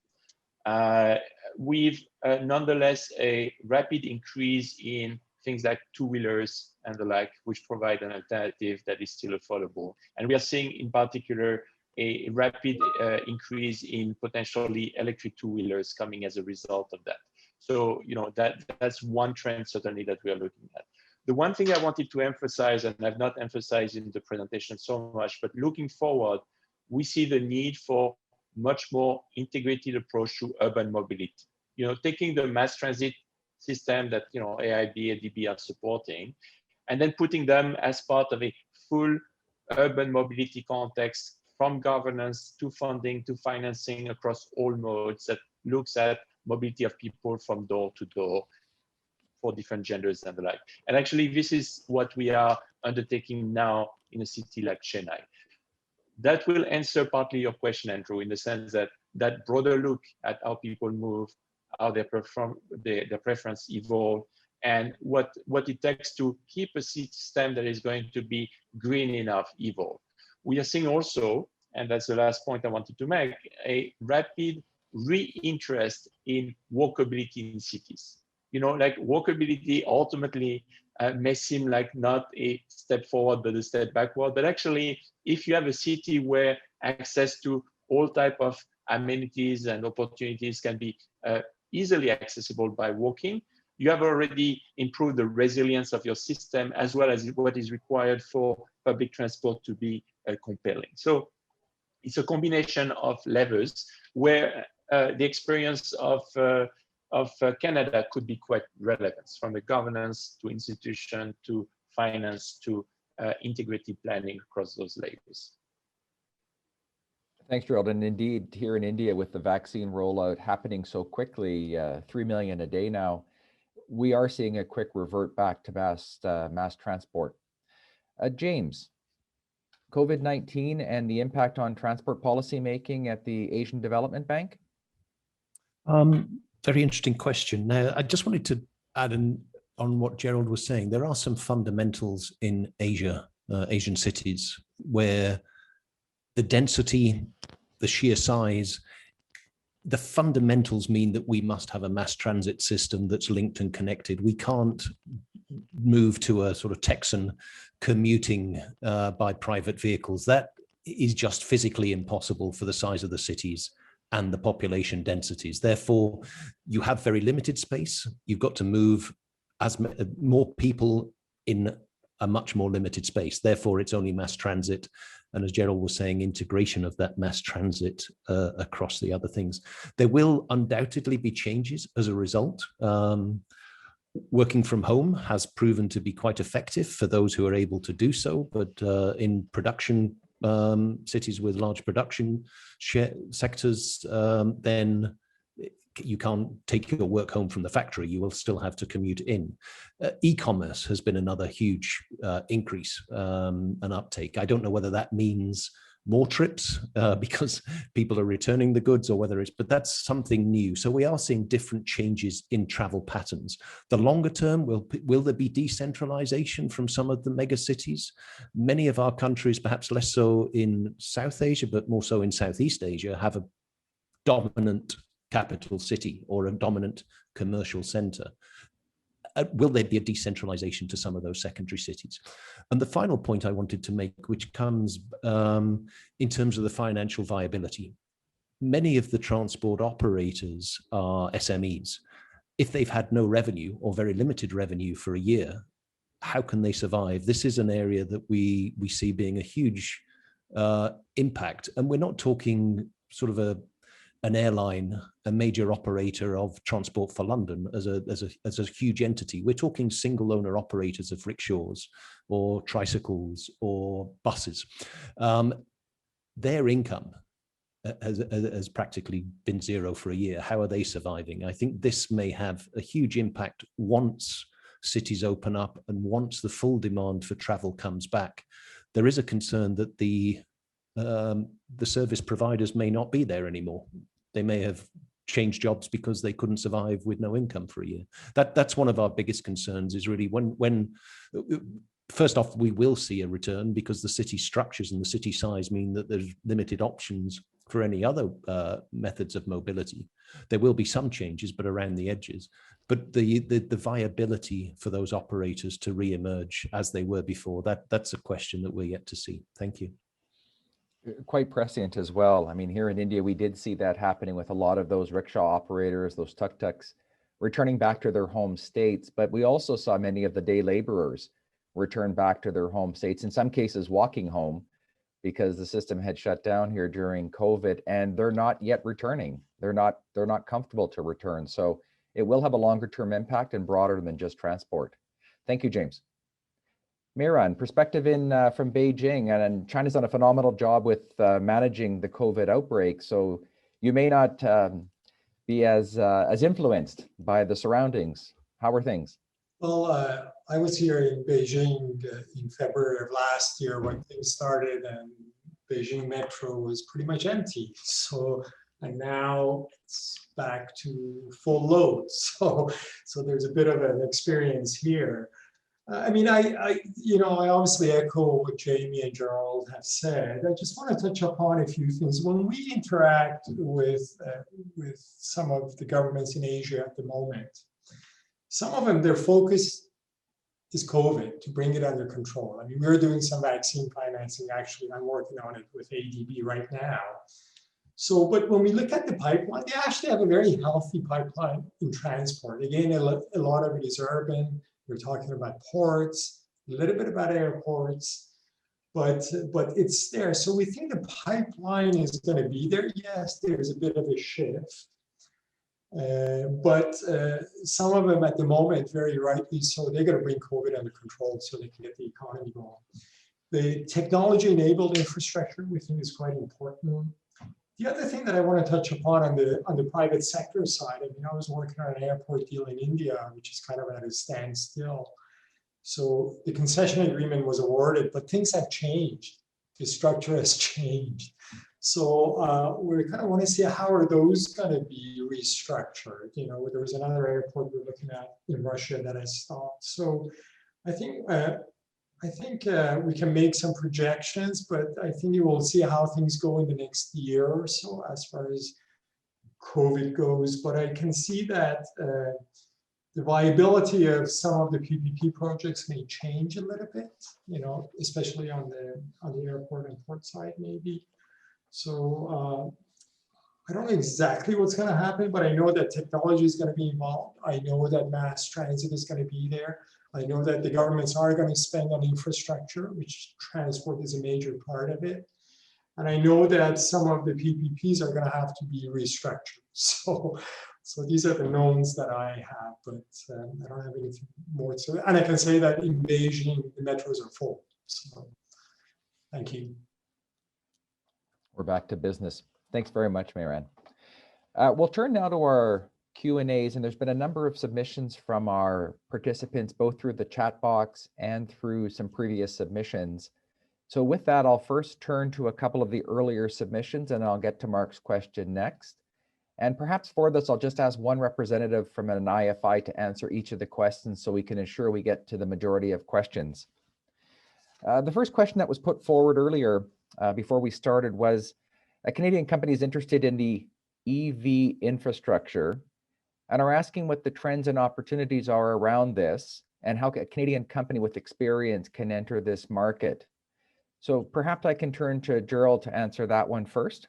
With nonetheless a rapid increase in things like two-wheelers and the like, which provide an alternative that is still affordable. And we are seeing in particular a rapid increase in potentially electric two-wheelers coming as a result of that. So, that's one trend certainly that we are looking at. The one thing I wanted to emphasize, and I've not emphasized in the presentation so much, but looking forward, we see the need for much more integrated approach to urban mobility. Taking the mass transit system that AIB, ADB are supporting, and then putting them as part of a full urban mobility context, from governance to funding to financing across all modes, that looks at mobility of people from door to door for different genders and the like. And actually, this is what we are undertaking now in a city like Chennai. That will answer partly your question, Andrew, in the sense that that broader look at how people move, how their preference evolve, and what it takes to keep a system that is going to be green enough evolve. We are seeing also, and that's the last point I wanted to make, a rapid re-interest in walkability in cities. Like walkability ultimately may seem like not a step forward, but a step backward. But actually, if you have a city where access to all type of amenities and opportunities can be easily accessible by walking, you have already improved the resilience of your system, as well as what is required for public transport to be compelling. So it's a combination of levers where the experience of Canada could be quite relevant, from the governance to institution to finance to integrated planning across those layers. Thanks, Gerald. And indeed, here in India, with the vaccine rollout happening so quickly, 3 million a day now, we are seeing a quick revert back to mass transport. James, COVID-19 and the impact on transport policy making at the Asian Development Bank? Very interesting question. Now, I just wanted to add on what Gerald was saying. There are some fundamentals in Asia, Asian cities, where the density, the sheer size, the fundamentals mean that we must have a mass transit system that's linked and connected. We can't move to a sort of Texan commuting by private vehicles. That is just physically impossible for the size of the cities and the population densities. Therefore, you have very limited space. You've got to move more people in a much more limited space. Therefore, it's only mass transit. And as Gerald was saying, integration of that mass transit across the other things. There will undoubtedly be changes as a result. Working from home has proven to be quite effective for those who are able to do so, but in production cities with large production sectors, then you can't take your work home from the factory. You will still have to commute in. E-commerce has been another huge increase and uptake. I don't know whether that means more trips because people are returning the goods, or whether it's, but that's something new. So we are seeing different changes in travel patterns. The longer term, will there be decentralization from some of the mega cities? Many of our countries, perhaps less so in South Asia, but more so in Southeast Asia, have a dominant capital city or a dominant commercial center. Will there be a decentralization to some of those secondary cities? And the final point I wanted to make, which comes in terms of the financial viability. Many of the transport operators are SMEs. If they've had no revenue or very limited revenue for a year, how can they survive? This is an area that we see being a huge impact. And we're not talking sort of an airline, a major operator of Transport for London as a huge entity. We're talking single owner operators of rickshaws or tricycles or buses. Their income has practically been zero for a year. How are they surviving? I think this may have a huge impact once cities open up and once the full demand for travel comes back. There is a concern that the service providers may not be there anymore. They may have changed jobs because they couldn't survive with no income for a year. That's one of our biggest concerns, is really when first off, we will see a return because the city structures and the city size mean that there's limited options for any other methods of mobility. There will be some changes, but around the edges. But the viability for those operators to re-emerge as they were before, that's a question that we're yet to see. Thank you. quite prescient as well. I mean, here in India, we did see that happening with a lot of those rickshaw operators, those tuk-tuks, returning back to their home states. But we also saw many of the day laborers return back to their home states, in some cases walking home, because the system had shut down here during COVID, and they're not yet returning. They're not comfortable to return. So it will have a longer term impact and broader than just transport. Thank you, James. Meiran, perspective from Beijing, and China's done a phenomenal job with managing the COVID outbreak. So you may not be as influenced by the surroundings. How are things? Well, I was here in Beijing in February of last year when things started, and Beijing Metro was pretty much empty. So, and now it's back to full load. So there's a bit of an experience here. I mean, I obviously echo what Jamie and Gerald have said. I just want to touch upon a few things. When we interact with some of the governments in Asia at the moment, some of them, their focus is COVID, to bring it under control. I mean, we're doing some vaccine financing. Actually, I'm working on it with ADB right now. So, but when we look at the pipeline, they actually have a very healthy pipeline in transport. Again, a lot of it is urban. We're talking about ports, a little bit about airports, but it's there. So we think the pipeline is going to be there. Yes, there's a bit of a shift. But some of them at the moment, very rightly so, they're going to bring COVID under control so they can get the economy going. The technology-enabled infrastructure, we think, is quite important. The other thing that I want to touch upon on the private sector side, I mean, I was working on an airport deal in India, which is kind of at a standstill. So the concession agreement was awarded, but things have changed. The structure has changed. So we kind of want to see how are those going to be restructured. You know, there was another airport we're looking at in Russia that has stopped. So I think we can make some projections, but I think you will see how things go in the next year or so as far as COVID goes. But I can see that the viability of some of the PPP projects may change a little bit, you know, especially on the airport and port side maybe. So I don't know exactly what's going to happen, but I know that technology is going to be involved. I know that mass transit is going to be there. I know that the governments are going to spend on infrastructure, which transport is a major part of it. And I know that some of the PPPs are going to have to be restructured. So these are the knowns that I have, but I don't have anything more to it. And I can say that in Beijing, the metros are full. So thank you. We're back to business. Thanks very much, Meiran. We'll turn now to our Q&As, and there's been a number of submissions from our participants, both through the chat box and through some previous submissions. So with that, I'll first turn to a couple of the earlier submissions, and I'll get to Mark's question next. And perhaps for this, I'll just ask one representative from an IFI to answer each of the questions so we can ensure we get to the majority of questions. The first question that was put forward earlier before we started was, a Canadian company is interested in the EV infrastructure and are asking what the trends and opportunities are around this and how a Canadian company with experience can enter this market. So perhaps I can turn to Gerald to answer that one first.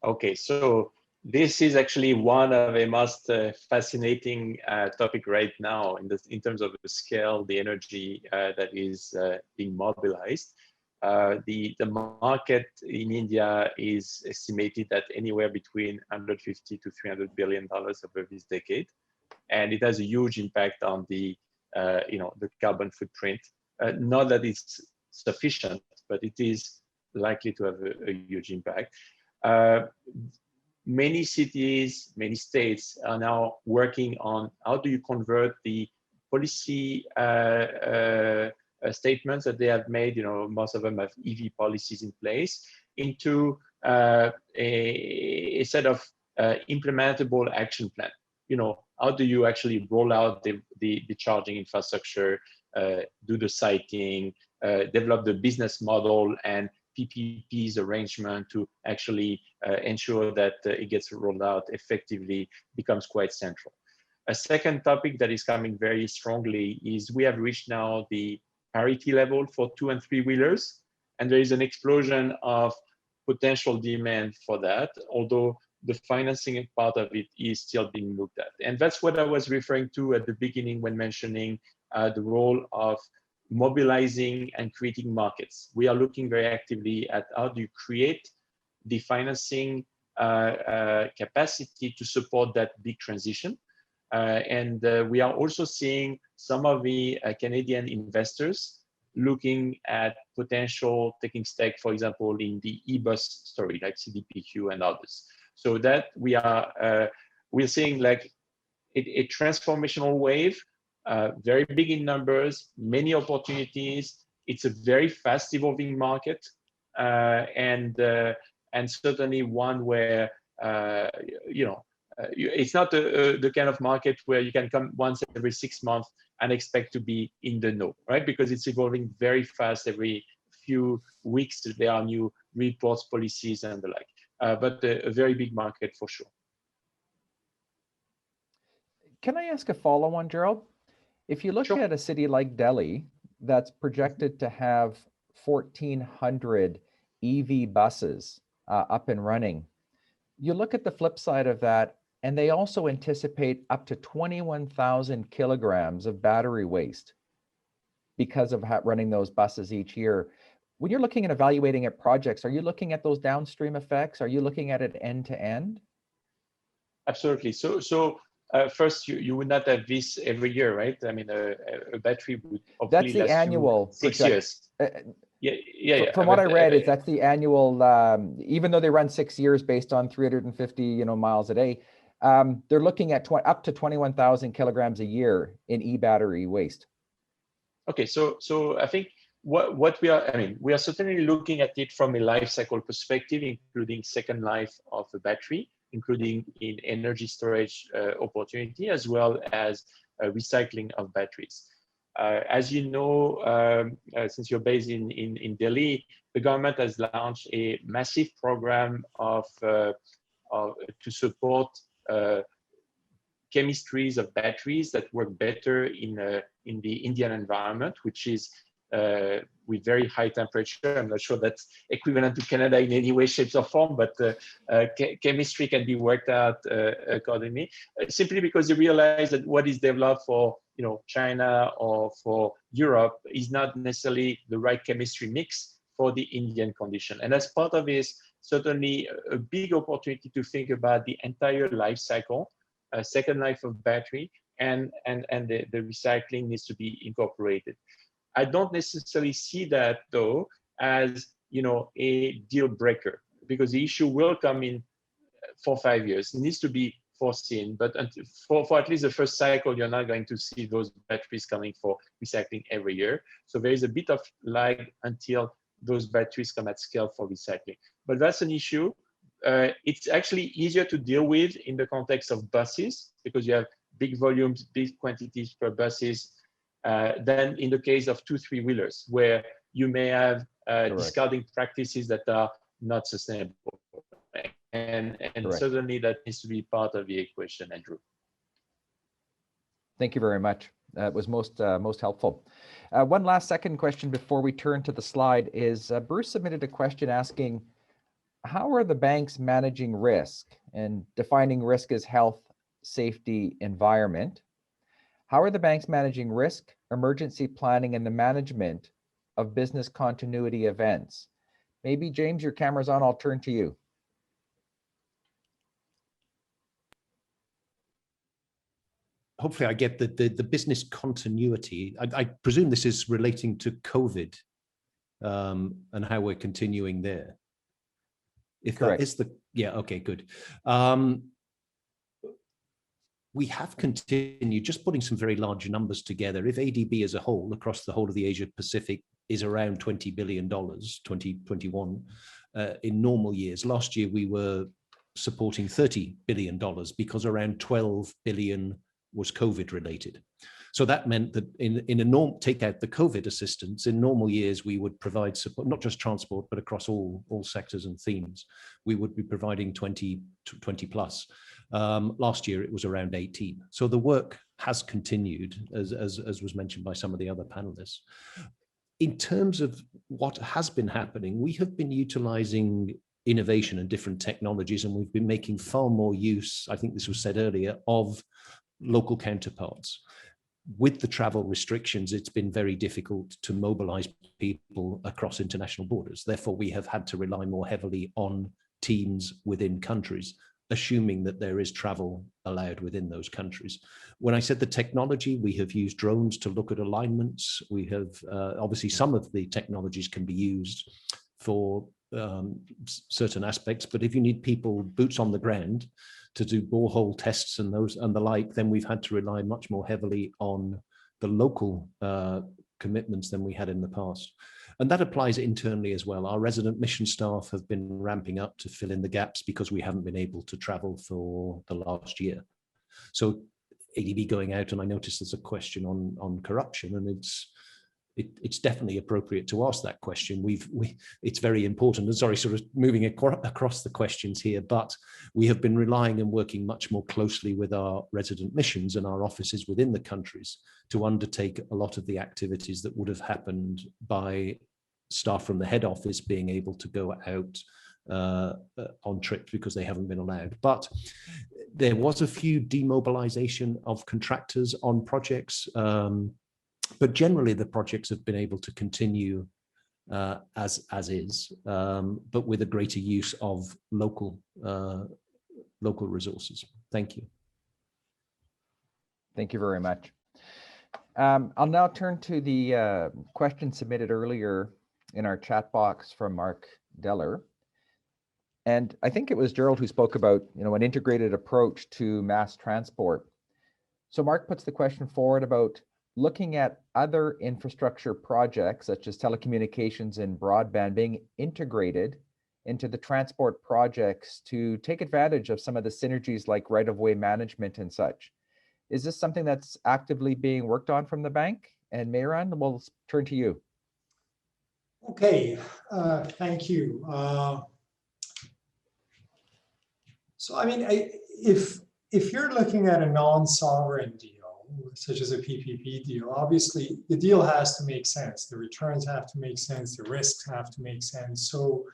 Okay, so this is actually one of the most fascinating topic right now in terms of the scale, the energy that is being mobilized. The market in India is estimated at anywhere between $150 to $300 billion over this decade, and it has a huge impact on the the carbon footprint. Not that it's sufficient, but it is likely to have a huge impact. Many cities, many states are now working on how do you convert the policy statements that they have made, most of them have EV policies in place, into a set of implementable action plan. How do you actually roll out the charging infrastructure, do the siting, develop the business model and PPP's arrangement to actually ensure that it gets rolled out effectively becomes quite central. A second topic that is coming very strongly is we have reached now the parity level for 2- and 3-wheelers. and there is an explosion of potential demand for that, although the financing part of it is still being looked at. And that's what I was referring to at the beginning when mentioning the role of mobilizing and creating markets. We are looking very actively at how do you create the financing capacity to support that big transition. And we are also seeing some of the Canadian investors looking at potential taking stake, for example, in the e-bus story, like CDPQ and others. So that we're seeing like a transformational wave, very big in numbers, many opportunities. It's a very fast evolving market, and certainly one where it's not the kind of market where you can come once every 6 months and expect to be in the know, right? Because it's evolving very fast. Every few weeks there are new reports, policies, and the like. But a very big market for sure. Can I ask a follow-on, Gerald? If you look at a city like Delhi that's projected to have 1,400 EV buses up and running, you look at the flip side of that, and they also anticipate up to 21,000 kilograms of battery waste because of running those buses each year. When you're looking at evaluating at projects, are you looking at those downstream effects? Are you looking at it end to end? Absolutely. So first, you would not have this every year, right? I mean, a battery would hopefully last annual 6 years. Yeah. From what I read, that's the annual. Even though they run 6 years based on 350, miles a day, they're looking at up to 21,000 kilograms a year in e-battery waste. Okay, so I think what we are certainly looking at it from a life cycle perspective, including second life of a battery, including in energy storage opportunity, as well as recycling of batteries. As you know, since you're based in Delhi, the government has launched a massive program to support chemistries of batteries that work better in the Indian environment, which is with very high temperature. I'm not sure that's equivalent to Canada in any way, shape, or form, but chemistry can be worked out accordingly. Simply because you realize that what is developed for China or for Europe is not necessarily the right chemistry mix for the Indian condition. And as part of this, certainly a big opportunity to think about the entire life cycle, second life of battery, and the recycling needs to be incorporated. I don't necessarily see that though as a deal breaker, because the issue will come in 4 or 5 years. It needs to be foreseen, but for at least the first cycle, you're not going to see those batteries coming for recycling every year. So there is a bit of lag until those batteries come at scale for recycling. But that's an issue. It's actually easier to deal with in the context of buses, because you have big volumes, big quantities per buses, than in the case of 2-3 wheelers, where you may have discarding practices that are not sustainable. And certainly that needs to be part of the equation, Andrew. Thank you very much. That was most helpful. One last second question before we turn to the slide is Bruce submitted a question asking, how are the banks managing risk and defining risk as health, safety, environment? How are the banks managing risk, emergency planning, and the management of business continuity events? Maybe James, your camera's on, I'll turn to you. Hopefully I get the business continuity. I presume this is relating to COVID and how we're continuing there. If correct. That is okay, good. We have continued, just putting some very large numbers together. If ADB as a whole, across the whole of the Asia Pacific, is around $20 billion, 2021, in normal years. Last year, we were supporting $30 billion because around 12 billion was COVID related. So that meant that in a norm, take out the COVID assistance, in normal years, we would provide support, not just transport, but across all sectors and themes. We would be providing 20 plus. Last year, it was around 18. So the work has continued, as was mentioned by some of the other panelists. in terms of what has been happening, we have been utilizing innovation and different technologies, and we've been making far more use, I think this was said earlier, of local counterparts. With the travel restrictions, it's been very difficult to mobilize people across international borders. Therefore, we have had to rely more heavily on teams within countries, assuming that there is travel allowed within those countries. When I said the technology, we have used drones to look at alignments. We have, obviously some of the technologies can be used for certain aspects, but if you need people boots on the ground to do borehole tests and those and the like, then we've had to rely much more heavily on the local commitments than we had in the past. And that applies internally as well. Our resident mission staff have been ramping up to fill in the gaps because we haven't been able to travel for the last year. So ADB going out, and I noticed there's a question on corruption, and it's definitely appropriate to ask that question. It's very important, and sorry, sort of moving across the questions here, but we have been relying and working much more closely with our resident missions and our offices within the countries to undertake a lot of the activities that would have happened by staff from the head office being able to go out on trips because they haven't been allowed. But there was a few demobilization of contractors on projects, but generally the projects have been able to continue as is, but with a greater use of local resources. Thank you. Thank you very much. I'll now turn to the question submitted earlier in our chat box from Mark Deller. And I think it was Gerald who spoke about, an integrated approach to mass transport. So Mark puts the question forward about looking at other infrastructure projects such as telecommunications and broadband being integrated into the transport projects to take advantage of some of the synergies like right-of-way management and such. Is this something that's actively being worked on from the bank? And Mehran, we'll turn to you. Okay, thank you. So I mean, if you're looking at a non-sovereign deal, such as a PPP deal, obviously the deal has to make sense. The returns have to make sense. The risks have to make sense. So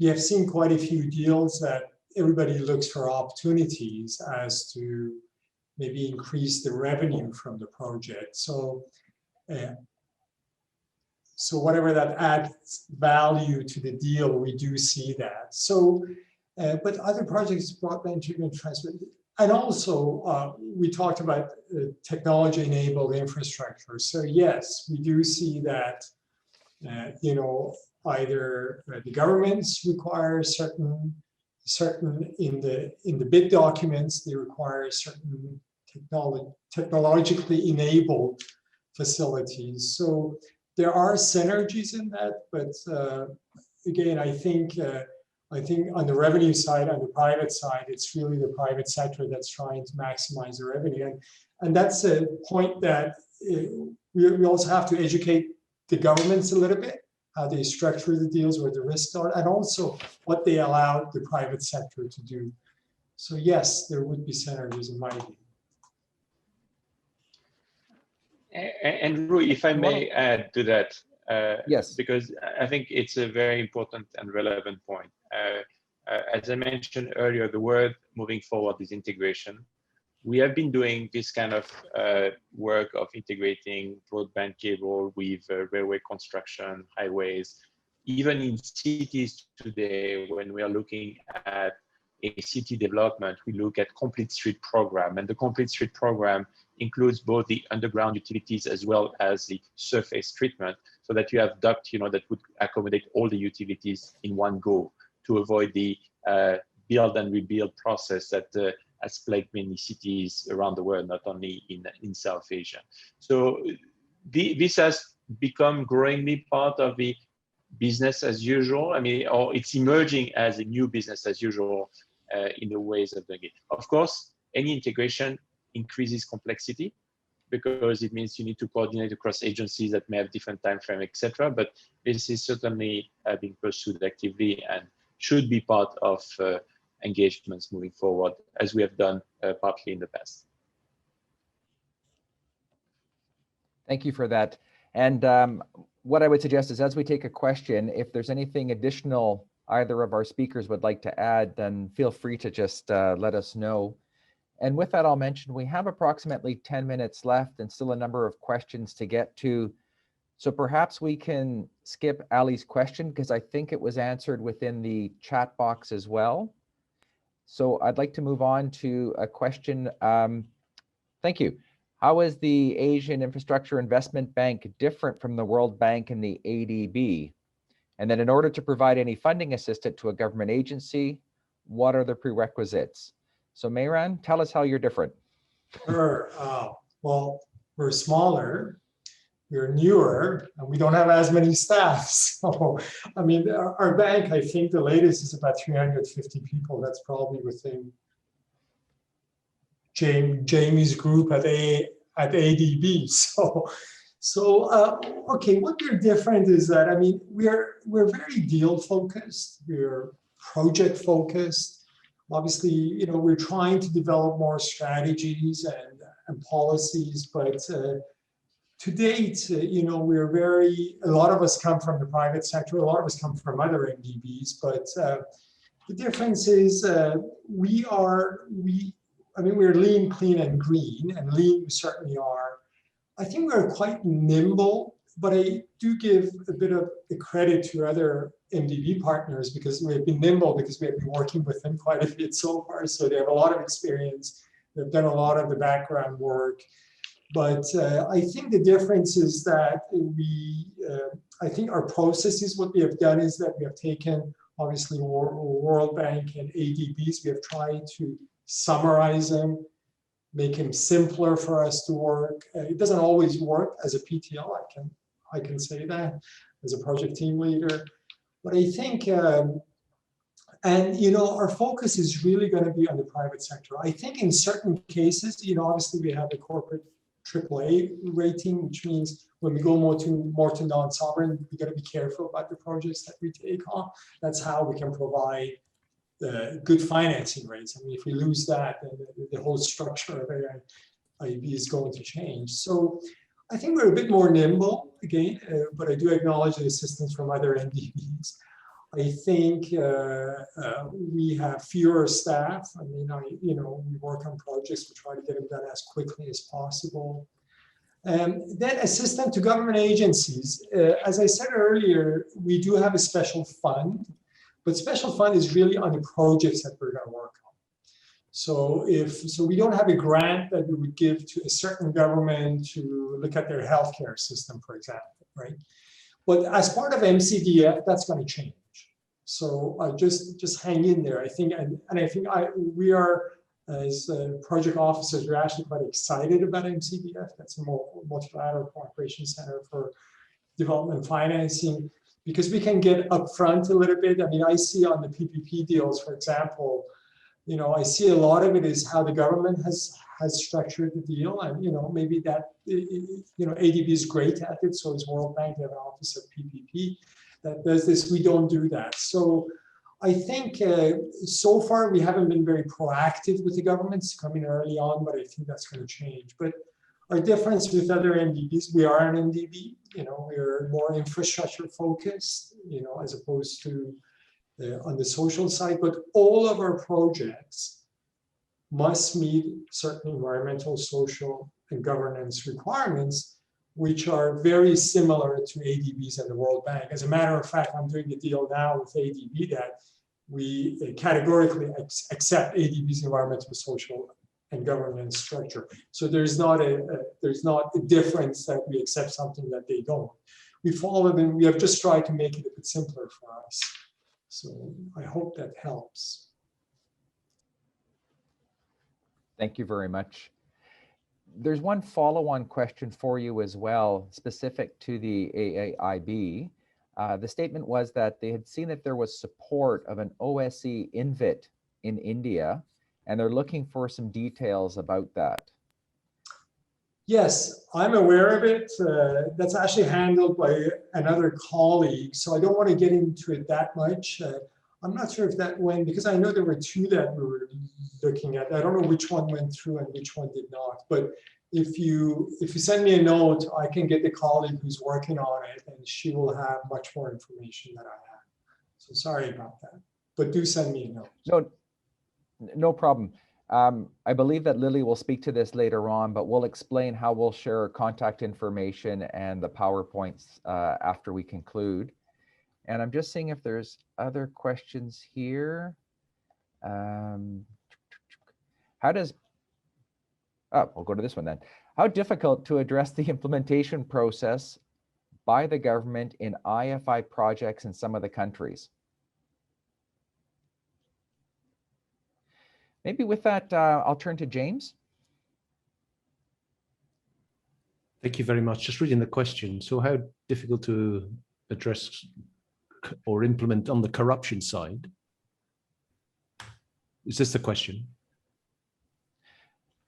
we have seen quite a few deals that everybody looks for opportunities as to maybe increase the revenue from the project. So, so whatever that adds value to the deal, we do see that. So, but other projects, broadband treatment transfer, and also we talked about technology-enabled infrastructure. So yes, we do see that, either the governments require certain in the bid documents, they require certain technologically enabled facilities. So there are synergies in that, but again, I think on the revenue side, on the private side, it's really the private sector that's trying to maximize the revenue, and that's a point that we also have to educate the governments a little bit, how they structure the deals, where the risks are, and also what they allow the private sector to do. So yes, there would be synergies in my view. And Rui, if I may add to that, yes, because I think it's a very important and relevant point. As I mentioned earlier, the word moving forward is integration. We have been doing this kind of work of integrating broadband cable with railway construction, highways, even in cities today. When we are looking at a city development, we look at complete street program, and the complete street program includes both the underground utilities as well as the surface treatment, so that you have duct, that would accommodate all the utilities in one go, to avoid the build and rebuild process that has plagued many cities around the world, not only in South Asia. So this has become growingly part of the business as usual. I mean, or it's emerging as a new business as usual in the ways of doing it. Of course, any integration increases complexity, because it means you need to coordinate across agencies that may have different time frame, etc. But this is certainly being pursued actively and should be part of engagements moving forward, as we have done partly in the past. Thank you for that. And what I would suggest is as we take a question, if there's anything additional either of our speakers would like to add, then feel free to just let us know. And with that, I'll mention we have approximately 10 minutes left and still a number of questions to get to. So perhaps we can skip Ali's question because I think it was answered within the chat box as well. So I'd like to move on to a question. Thank you. How is the Asian Infrastructure Investment Bank different from the World Bank and the ADB? And then in order to provide any funding assistance to a government agency, what are the prerequisites? So Mayran, tell us how you're different. Sure. Well, we're smaller, we're newer, and we don't have as many staff. So, I mean, our bank, I think the latest is about 350 people. That's probably within Jamie's group at ADB. Okay, what we're different is that, I mean, we're very deal focused, we're project focused. Obviously, you know, we're trying to develop more strategies and policies, but to date, you know, a lot of us come from the private sector, a lot of us come from other MDBs, but the difference is we're lean, clean, and green, and lean we certainly are. I think we're quite nimble, but I do give a bit of the credit to other MDB partners because we've been nimble because we have been working with them quite a bit so far. So they have a lot of experience. They've done a lot of the background work. But I think the difference is that I think our processes, what we have done is that we have taken, obviously, World Bank and ADBs. We have tried to summarize them, make them simpler for us to work. It doesn't always work as a PTL, I can say that, as a project team leader. But I think, and you know, our focus is really going to be on the private sector. I think in certain cases, you know, obviously we have a corporate AAA rating, which means when we go more to non-sovereign, we got to be careful about the projects that we take on. That's how we can provide good financing rates. I mean, if we lose that, then the whole structure of AIB is going to change. So I think we're a bit more nimble again, but I do acknowledge the assistance from other MDBs. I think we have fewer staff. I mean, we work on projects, we try to get them done as quickly as possible. Then assistance to government agencies. As I said earlier, we do have a special fund, but special fund is really on the projects that we're going to work on. So we don't have a grant that we would give to a certain government to look at their healthcare system, for example, right? But as part of MCDF, that's going to change. So just hang in there. I think, we are, as project officers, we're actually quite excited about MCDF. That's a multilateral cooperation center for development financing, because we can get upfront a little bit. I mean, I see on the PPP deals, for example, you know, I see a lot of it is how the government has structured the deal, and you know, maybe that ADB is great at it. So is World Bank. They have an office of PPP that does this. We don't do that. So I think so far we haven't been very proactive with the governments coming early on, but I think that's going to change. But our difference with other MDBs, we are an MDB. You know, we're more infrastructure focused, you know, as opposed to on the social side. But all of our projects must meet certain environmental, social, and governance requirements, which are very similar to ADBs and the World Bank. As a matter of fact, I'm doing a deal now with ADB that we categorically accept ADB's environmental, social, and governance structure. So there's not a difference that we accept something that they don't. We follow them. We have just tried to make it a bit simpler for us. So I hope that helps. Thank you very much. There's one follow-on question for you as well, specific to the AIIB. The statement was that they had seen that there was support of an OSE INVIT in India, and they're looking for some details about that. Yes, I'm aware of it. That's actually handled by another colleague, so I don't want to get into it that much. I'm not sure if that went, because I know there were two that we were looking at. I don't know which one went through and which one did not, but if you send me a note, I can get the colleague who's working on it, and she will have much more information than I have. So sorry about that, but do send me a note. No problem. I believe that Lily will speak to this later on, but we'll explain how we'll share contact information and the PowerPoints after we conclude. And I'm just seeing if there's other questions here. We'll go to this one then. How difficult to address the implementation process by the government in IFI projects in some of the countries? Maybe with that, I'll turn to James. Thank you very much. Just reading the question. So how difficult to address or implement on the corruption side? Is this the question?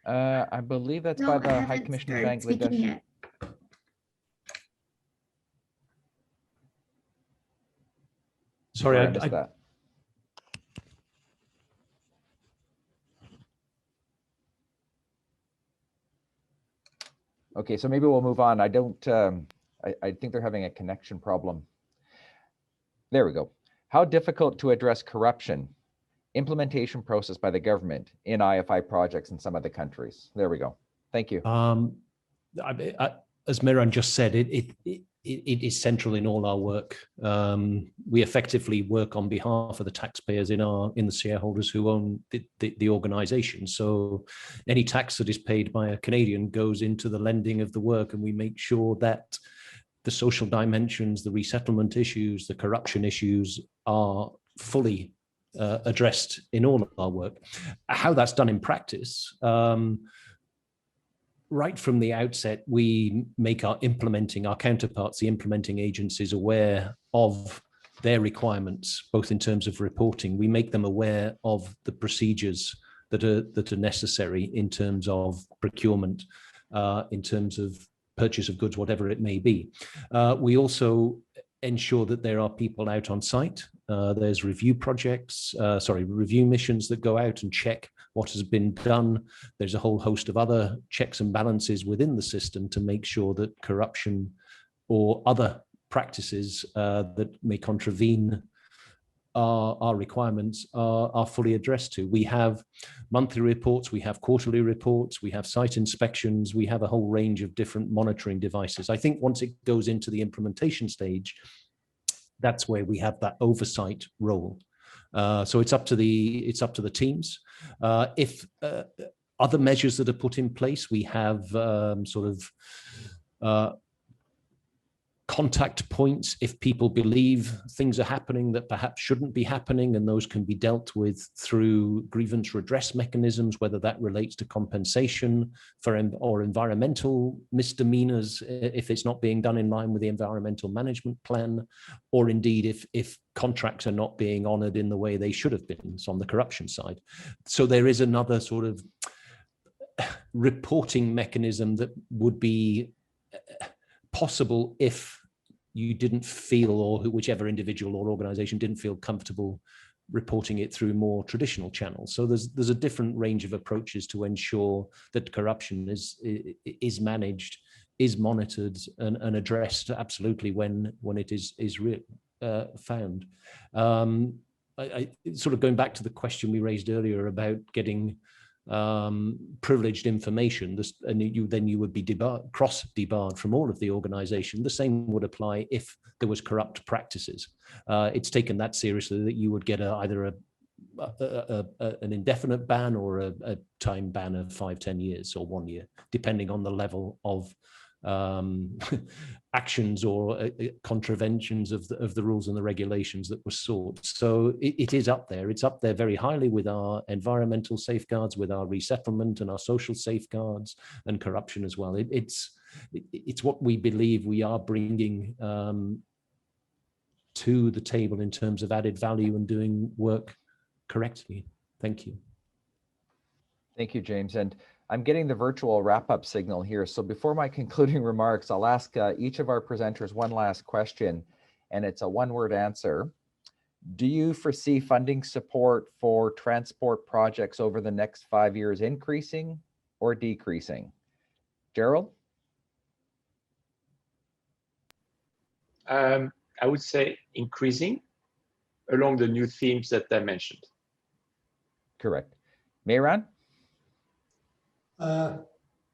I believe that's by the High Commissioner of Bangladesh. Sorry, I missed that. Okay, so maybe we'll move on. I think they're having a connection problem. There we go. How difficult to address corruption, implementation process by the government in IFI projects in some of the countries. There we go. Thank you. As Miran just said, it is central in all our work. We effectively work on behalf of the taxpayers in the shareholders who own the organization. So any tax that is paid by a Canadian goes into the lending of the work, and we make sure that the social dimensions, the resettlement issues, the corruption issues are fully addressed in all of our work. How that's done in practice, right from the outset, we make our counterparts, the implementing agencies, aware of their requirements, both in terms of reporting. We make them aware of the procedures that are necessary in terms of procurement, in terms of purchase of goods, whatever it may be. We also ensure that there are people out on site. There's review missions that go out and check what has been done. There's a whole host of other checks and balances within the system to make sure that corruption or other practices that may contravene our requirements are fully addressed to. We have monthly reports, we have quarterly reports, we have site inspections, we have a whole range of different monitoring devices. I think once it goes into the implementation stage, that's where we have that oversight role. So it's up to the teams. If other measures that are put in place, we have contact points if people believe things are happening that perhaps shouldn't be happening, and those can be dealt with through grievance redress mechanisms, whether that relates to compensation or environmental misdemeanors if it's not being done in line with the environmental management plan, or indeed if contracts are not being honored in the way they should have been. So on the corruption side. So there is another sort of reporting mechanism that would be possible if you didn't feel, or whichever individual or organization didn't feel comfortable reporting it through more traditional channels. So there's a different range of approaches to ensure that corruption is managed, is monitored, and addressed absolutely when it is found. I sort of going back to the question we raised earlier about getting privileged information, and you would be cross-debarred from all of the organization. The same would apply if there was corrupt practices. It's taken that seriously that you would get either an indefinite ban or a time ban of 5-10 years or 1 year, depending on the level of actions or contraventions of the rules and the regulations that were sought. So it is up there. It's up there very highly with our environmental safeguards, with our resettlement and our social safeguards, and corruption as well. It's what we believe we are bringing to the table in terms of added value and doing work correctly. Thank you. Thank you, James. And I'm getting the virtual wrap-up signal here. So before my concluding remarks, I'll ask each of our presenters one last question, and it's a one-word answer. Do you foresee funding support for transport projects over the next 5 years increasing or decreasing? Gerald? I would say increasing along the new themes that I mentioned. Correct. Mehran?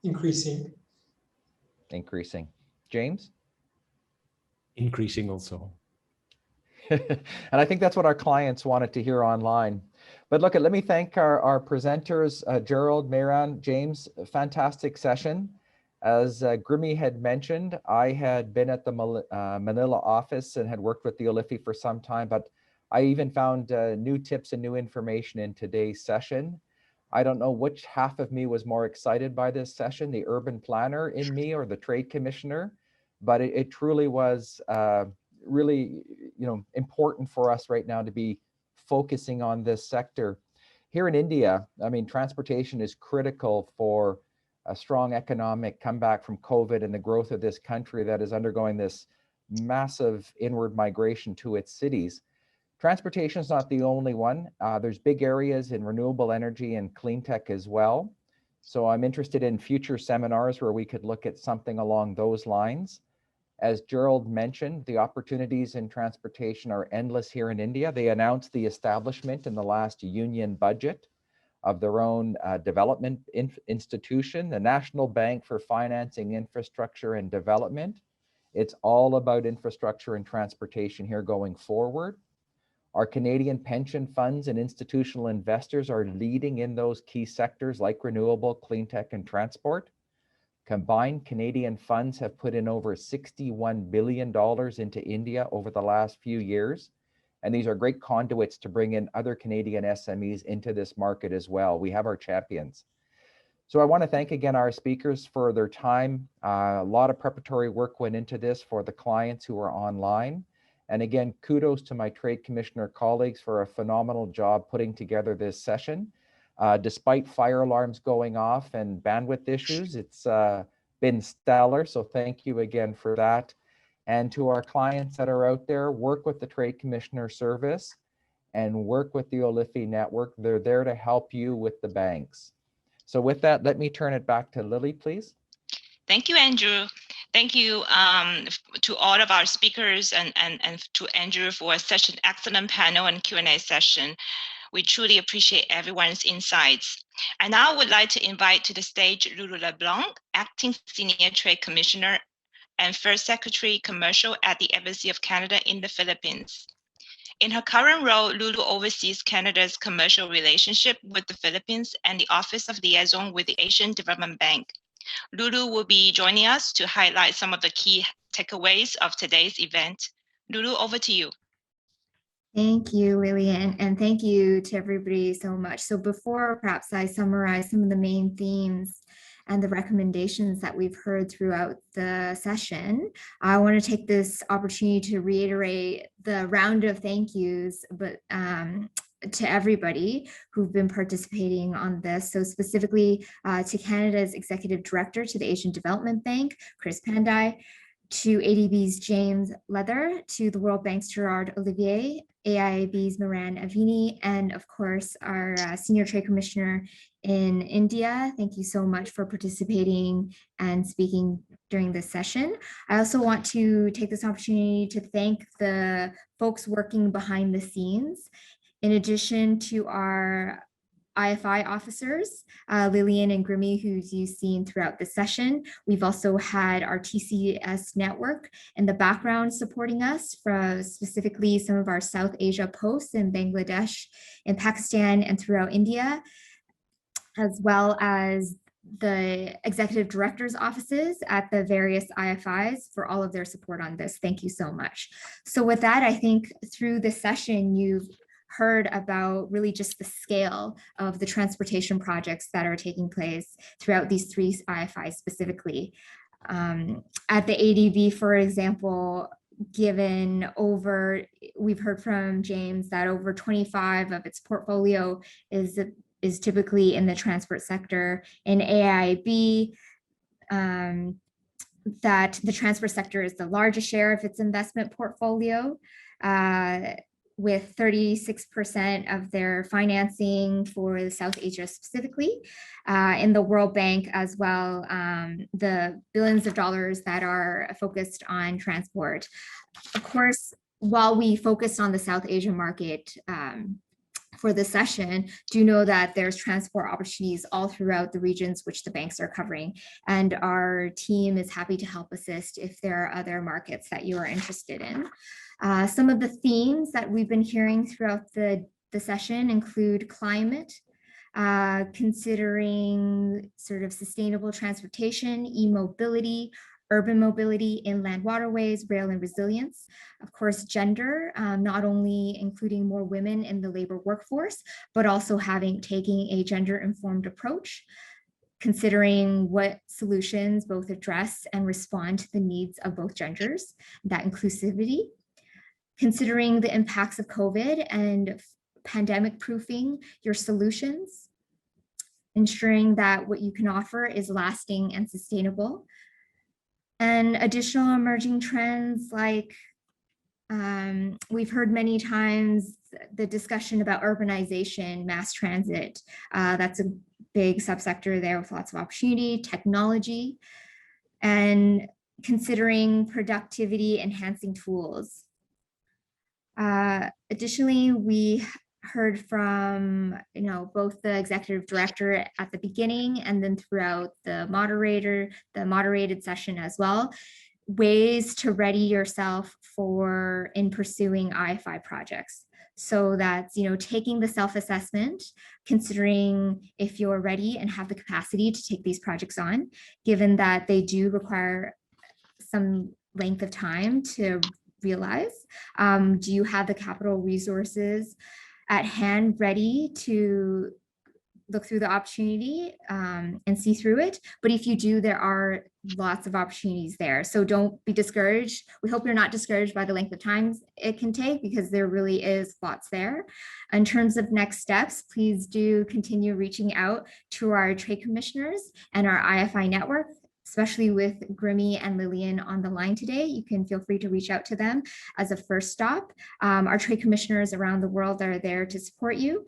Increasing. Increasing. James? Increasing also. And I think that's what our clients wanted to hear online. But look, let me thank our presenters, Gerald, Mehran, James, fantastic session. As Grimmy had mentioned, I had been at the Manila office and had worked with the OLIFI for some time, but I even found new tips and new information in today's session. I don't know which half of me was more excited by this session, the urban planner in me or the trade commissioner, but it truly was really, important for us right now to be focusing on this sector. Here in India, I mean, transportation is critical for a strong economic comeback from COVID and the growth of this country that is undergoing this massive inward migration to its cities. Transportation is not the only one. There's big areas in renewable energy and clean tech as well. So I'm interested in future seminars where we could look at something along those lines. As Gerald mentioned, the opportunities in transportation are endless here in India. They announced the establishment in the last union budget of their own development institution, the National Bank for Financing Infrastructure and Development. It's all about infrastructure and transportation here going forward. Our Canadian pension funds and institutional investors are leading in those key sectors like renewable, clean tech, and transport. Combined Canadian funds have put in over $61 billion into India over the last few years. And these are great conduits to bring in other Canadian SMEs into this market as well. We have our champions. So I want to thank again our speakers for their time. A lot of preparatory work went into this for the clients who are online. And again, kudos to my trade commissioner colleagues for a phenomenal job putting together this session. Despite fire alarms going off and bandwidth issues, it's been stellar. So thank you again for that. And to our clients that are out there, work with the Trade Commissioner Service and work with the OLIFI network. They're there to help you with the banks. So with that, let me turn it back to Lily, please. Thank you, Andrew. Thank you to all of our speakers and to Andrew for such an excellent panel and Q&A session. We truly appreciate everyone's insights. And now I would like to invite to the stage Lulu LeBlanc, Acting Senior Trade Commissioner and First Secretary Commercial at the Embassy of Canada in the Philippines. In her current role, Lulu oversees Canada's commercial relationship with the Philippines and the Office of Liaison with the Asian Development Bank. Lulu will be joining us to highlight some of the key takeaways of today's event. Lulu, over to you. Thank you, Lillian, and thank you to everybody so much. So before perhaps I summarize some of the main themes and the recommendations that we've heard throughout the session, I want to take this opportunity to reiterate the round of thank yous, but to everybody who've been participating on this. So specifically to Canada's Executive Director, to the Asian Development Bank, Chris Pandai, to ADB's James Leather, to the World Bank's Gerard Olivier, AIIB's Mehran Avini, and of course, our Senior Trade Commissioner in India. Thank you so much for participating and speaking during this session. I also want to take this opportunity to thank the folks working behind the scenes. In addition to our IFI officers, Lillian and Grimmy, who you've seen throughout the session. We've also had our TCS network in the background supporting us, from specifically some of our South Asia posts in Bangladesh, in Pakistan, and throughout India, as well as the executive directors' offices at the various IFIs for all of their support on this. Thank you so much. So with that, I think through this session, you've heard about really just the scale of the transportation projects that are taking place throughout these three IFIs specifically. At the ADB, for example, we've heard from James that over 25 of its portfolio is typically in the transport sector. In AIIB, that the transport sector is the largest share of its investment portfolio. with 36% of their financing for South Asia specifically, in the World Bank as well, the billions of dollars that are focused on transport. Of course, while we focused on the South Asian market for this session, do know that there's transport opportunities all throughout the regions which the banks are covering. And our team is happy to help assist if there are other markets that you are interested in. Some of the themes that we've been hearing throughout the session include climate, considering sort of sustainable transportation, e-mobility, urban mobility, inland waterways, rail and resilience. Of course, gender, not only including more women in the labor workforce, but also taking a gender-informed approach, considering what solutions both address and respond to the needs of both genders, that inclusivity, considering the impacts of COVID and pandemic proofing your solutions, ensuring that what you can offer is lasting and sustainable, and additional emerging trends like we've heard many times the discussion about urbanization, mass transit. That's a big subsector there with lots of opportunity, technology, and considering productivity enhancing tools. Additionally, we heard from both the executive director at the beginning and then throughout the moderated session as well, ways to ready yourself in pursuing IFI projects. So that's taking the self-assessment, considering if you're ready and have the capacity to take these projects on, given that they do require some length of time to realize. Do you have the capital resources at hand ready to look through the opportunity and see through it? But if you do, there are lots of opportunities there. So don't be discouraged. We hope you're not discouraged by the length of time it can take, because there really is lots there. In terms of next steps, please do continue reaching out to our trade commissioners and our IFI network, especially with Grimmy and Lillian on the line today. You can feel free to reach out to them as a first stop. Our trade commissioners around the world are there to support you.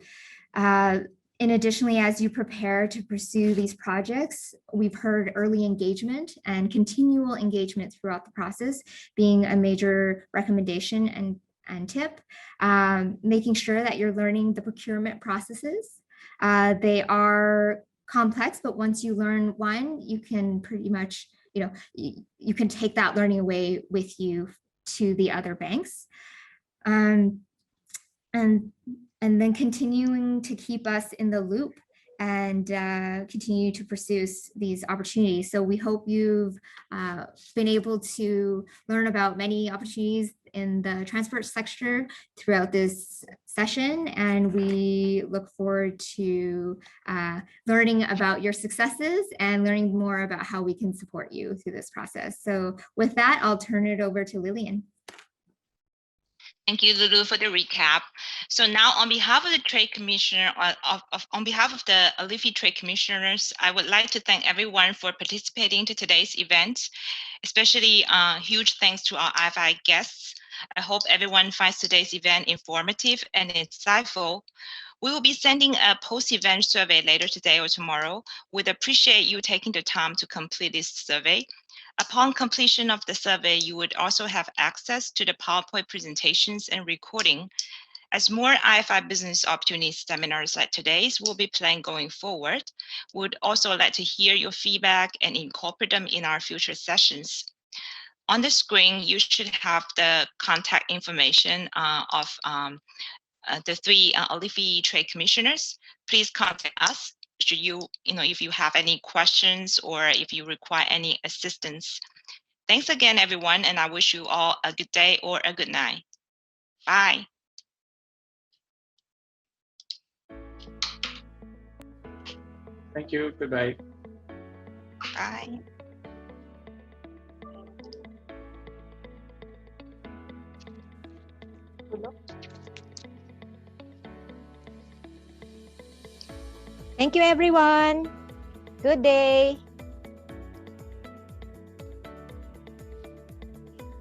And additionally, as you prepare to pursue these projects, we've heard early engagement and continual engagement throughout the process being a major recommendation and tip, making sure that you're learning the procurement processes. They are complex, but once you learn one, you can pretty much, you can take that learning away with you to the other banks. And then continuing to keep us in the loop and continue to pursue these opportunities. So we hope you've been able to learn about many opportunities in the transport sector throughout this session, and we look forward to learning about your successes and learning more about how we can support you through this process. So with that, I'll turn it over to Lillian. Thank you, Lulu, for the recap. So now on behalf of the Trade Commissioner, on behalf of the Alifi Trade Commissioners, I would like to thank everyone for participating to today's event, especially huge thanks to our IFI guests. I hope everyone finds today's event informative and insightful. We will be sending a post-event survey later today or tomorrow. We'd appreciate you taking the time to complete this survey. Upon completion of the survey, you would also have access to the PowerPoint presentations and recording. As more IFI business opportunity seminars like today's will be planned going forward, we would also like to hear your feedback and incorporate them in our future sessions. On the screen, you should have the contact information of the three Alifi Trade Commissioners. Please contact us should if you have any questions or if you require any assistance. Thanks again, everyone, and I wish you all a good day or a good night. Bye. Thank you. Goodbye. Bye. Thank you, everyone. Good day.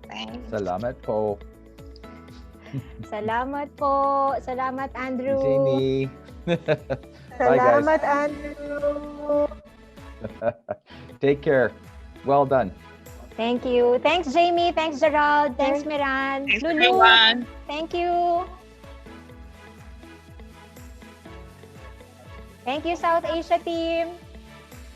Thanks. Salamat po. Salamat po. Salamat, Andrew. Jeannie. Bye, guys. Salamat, Andrew. Take care. Well done. Thank you. Thanks, Jamie. Thanks, Gerald. Thanks, Miran. Thanks, Lulu. everyone. Thank you. Thank you, South Asia team.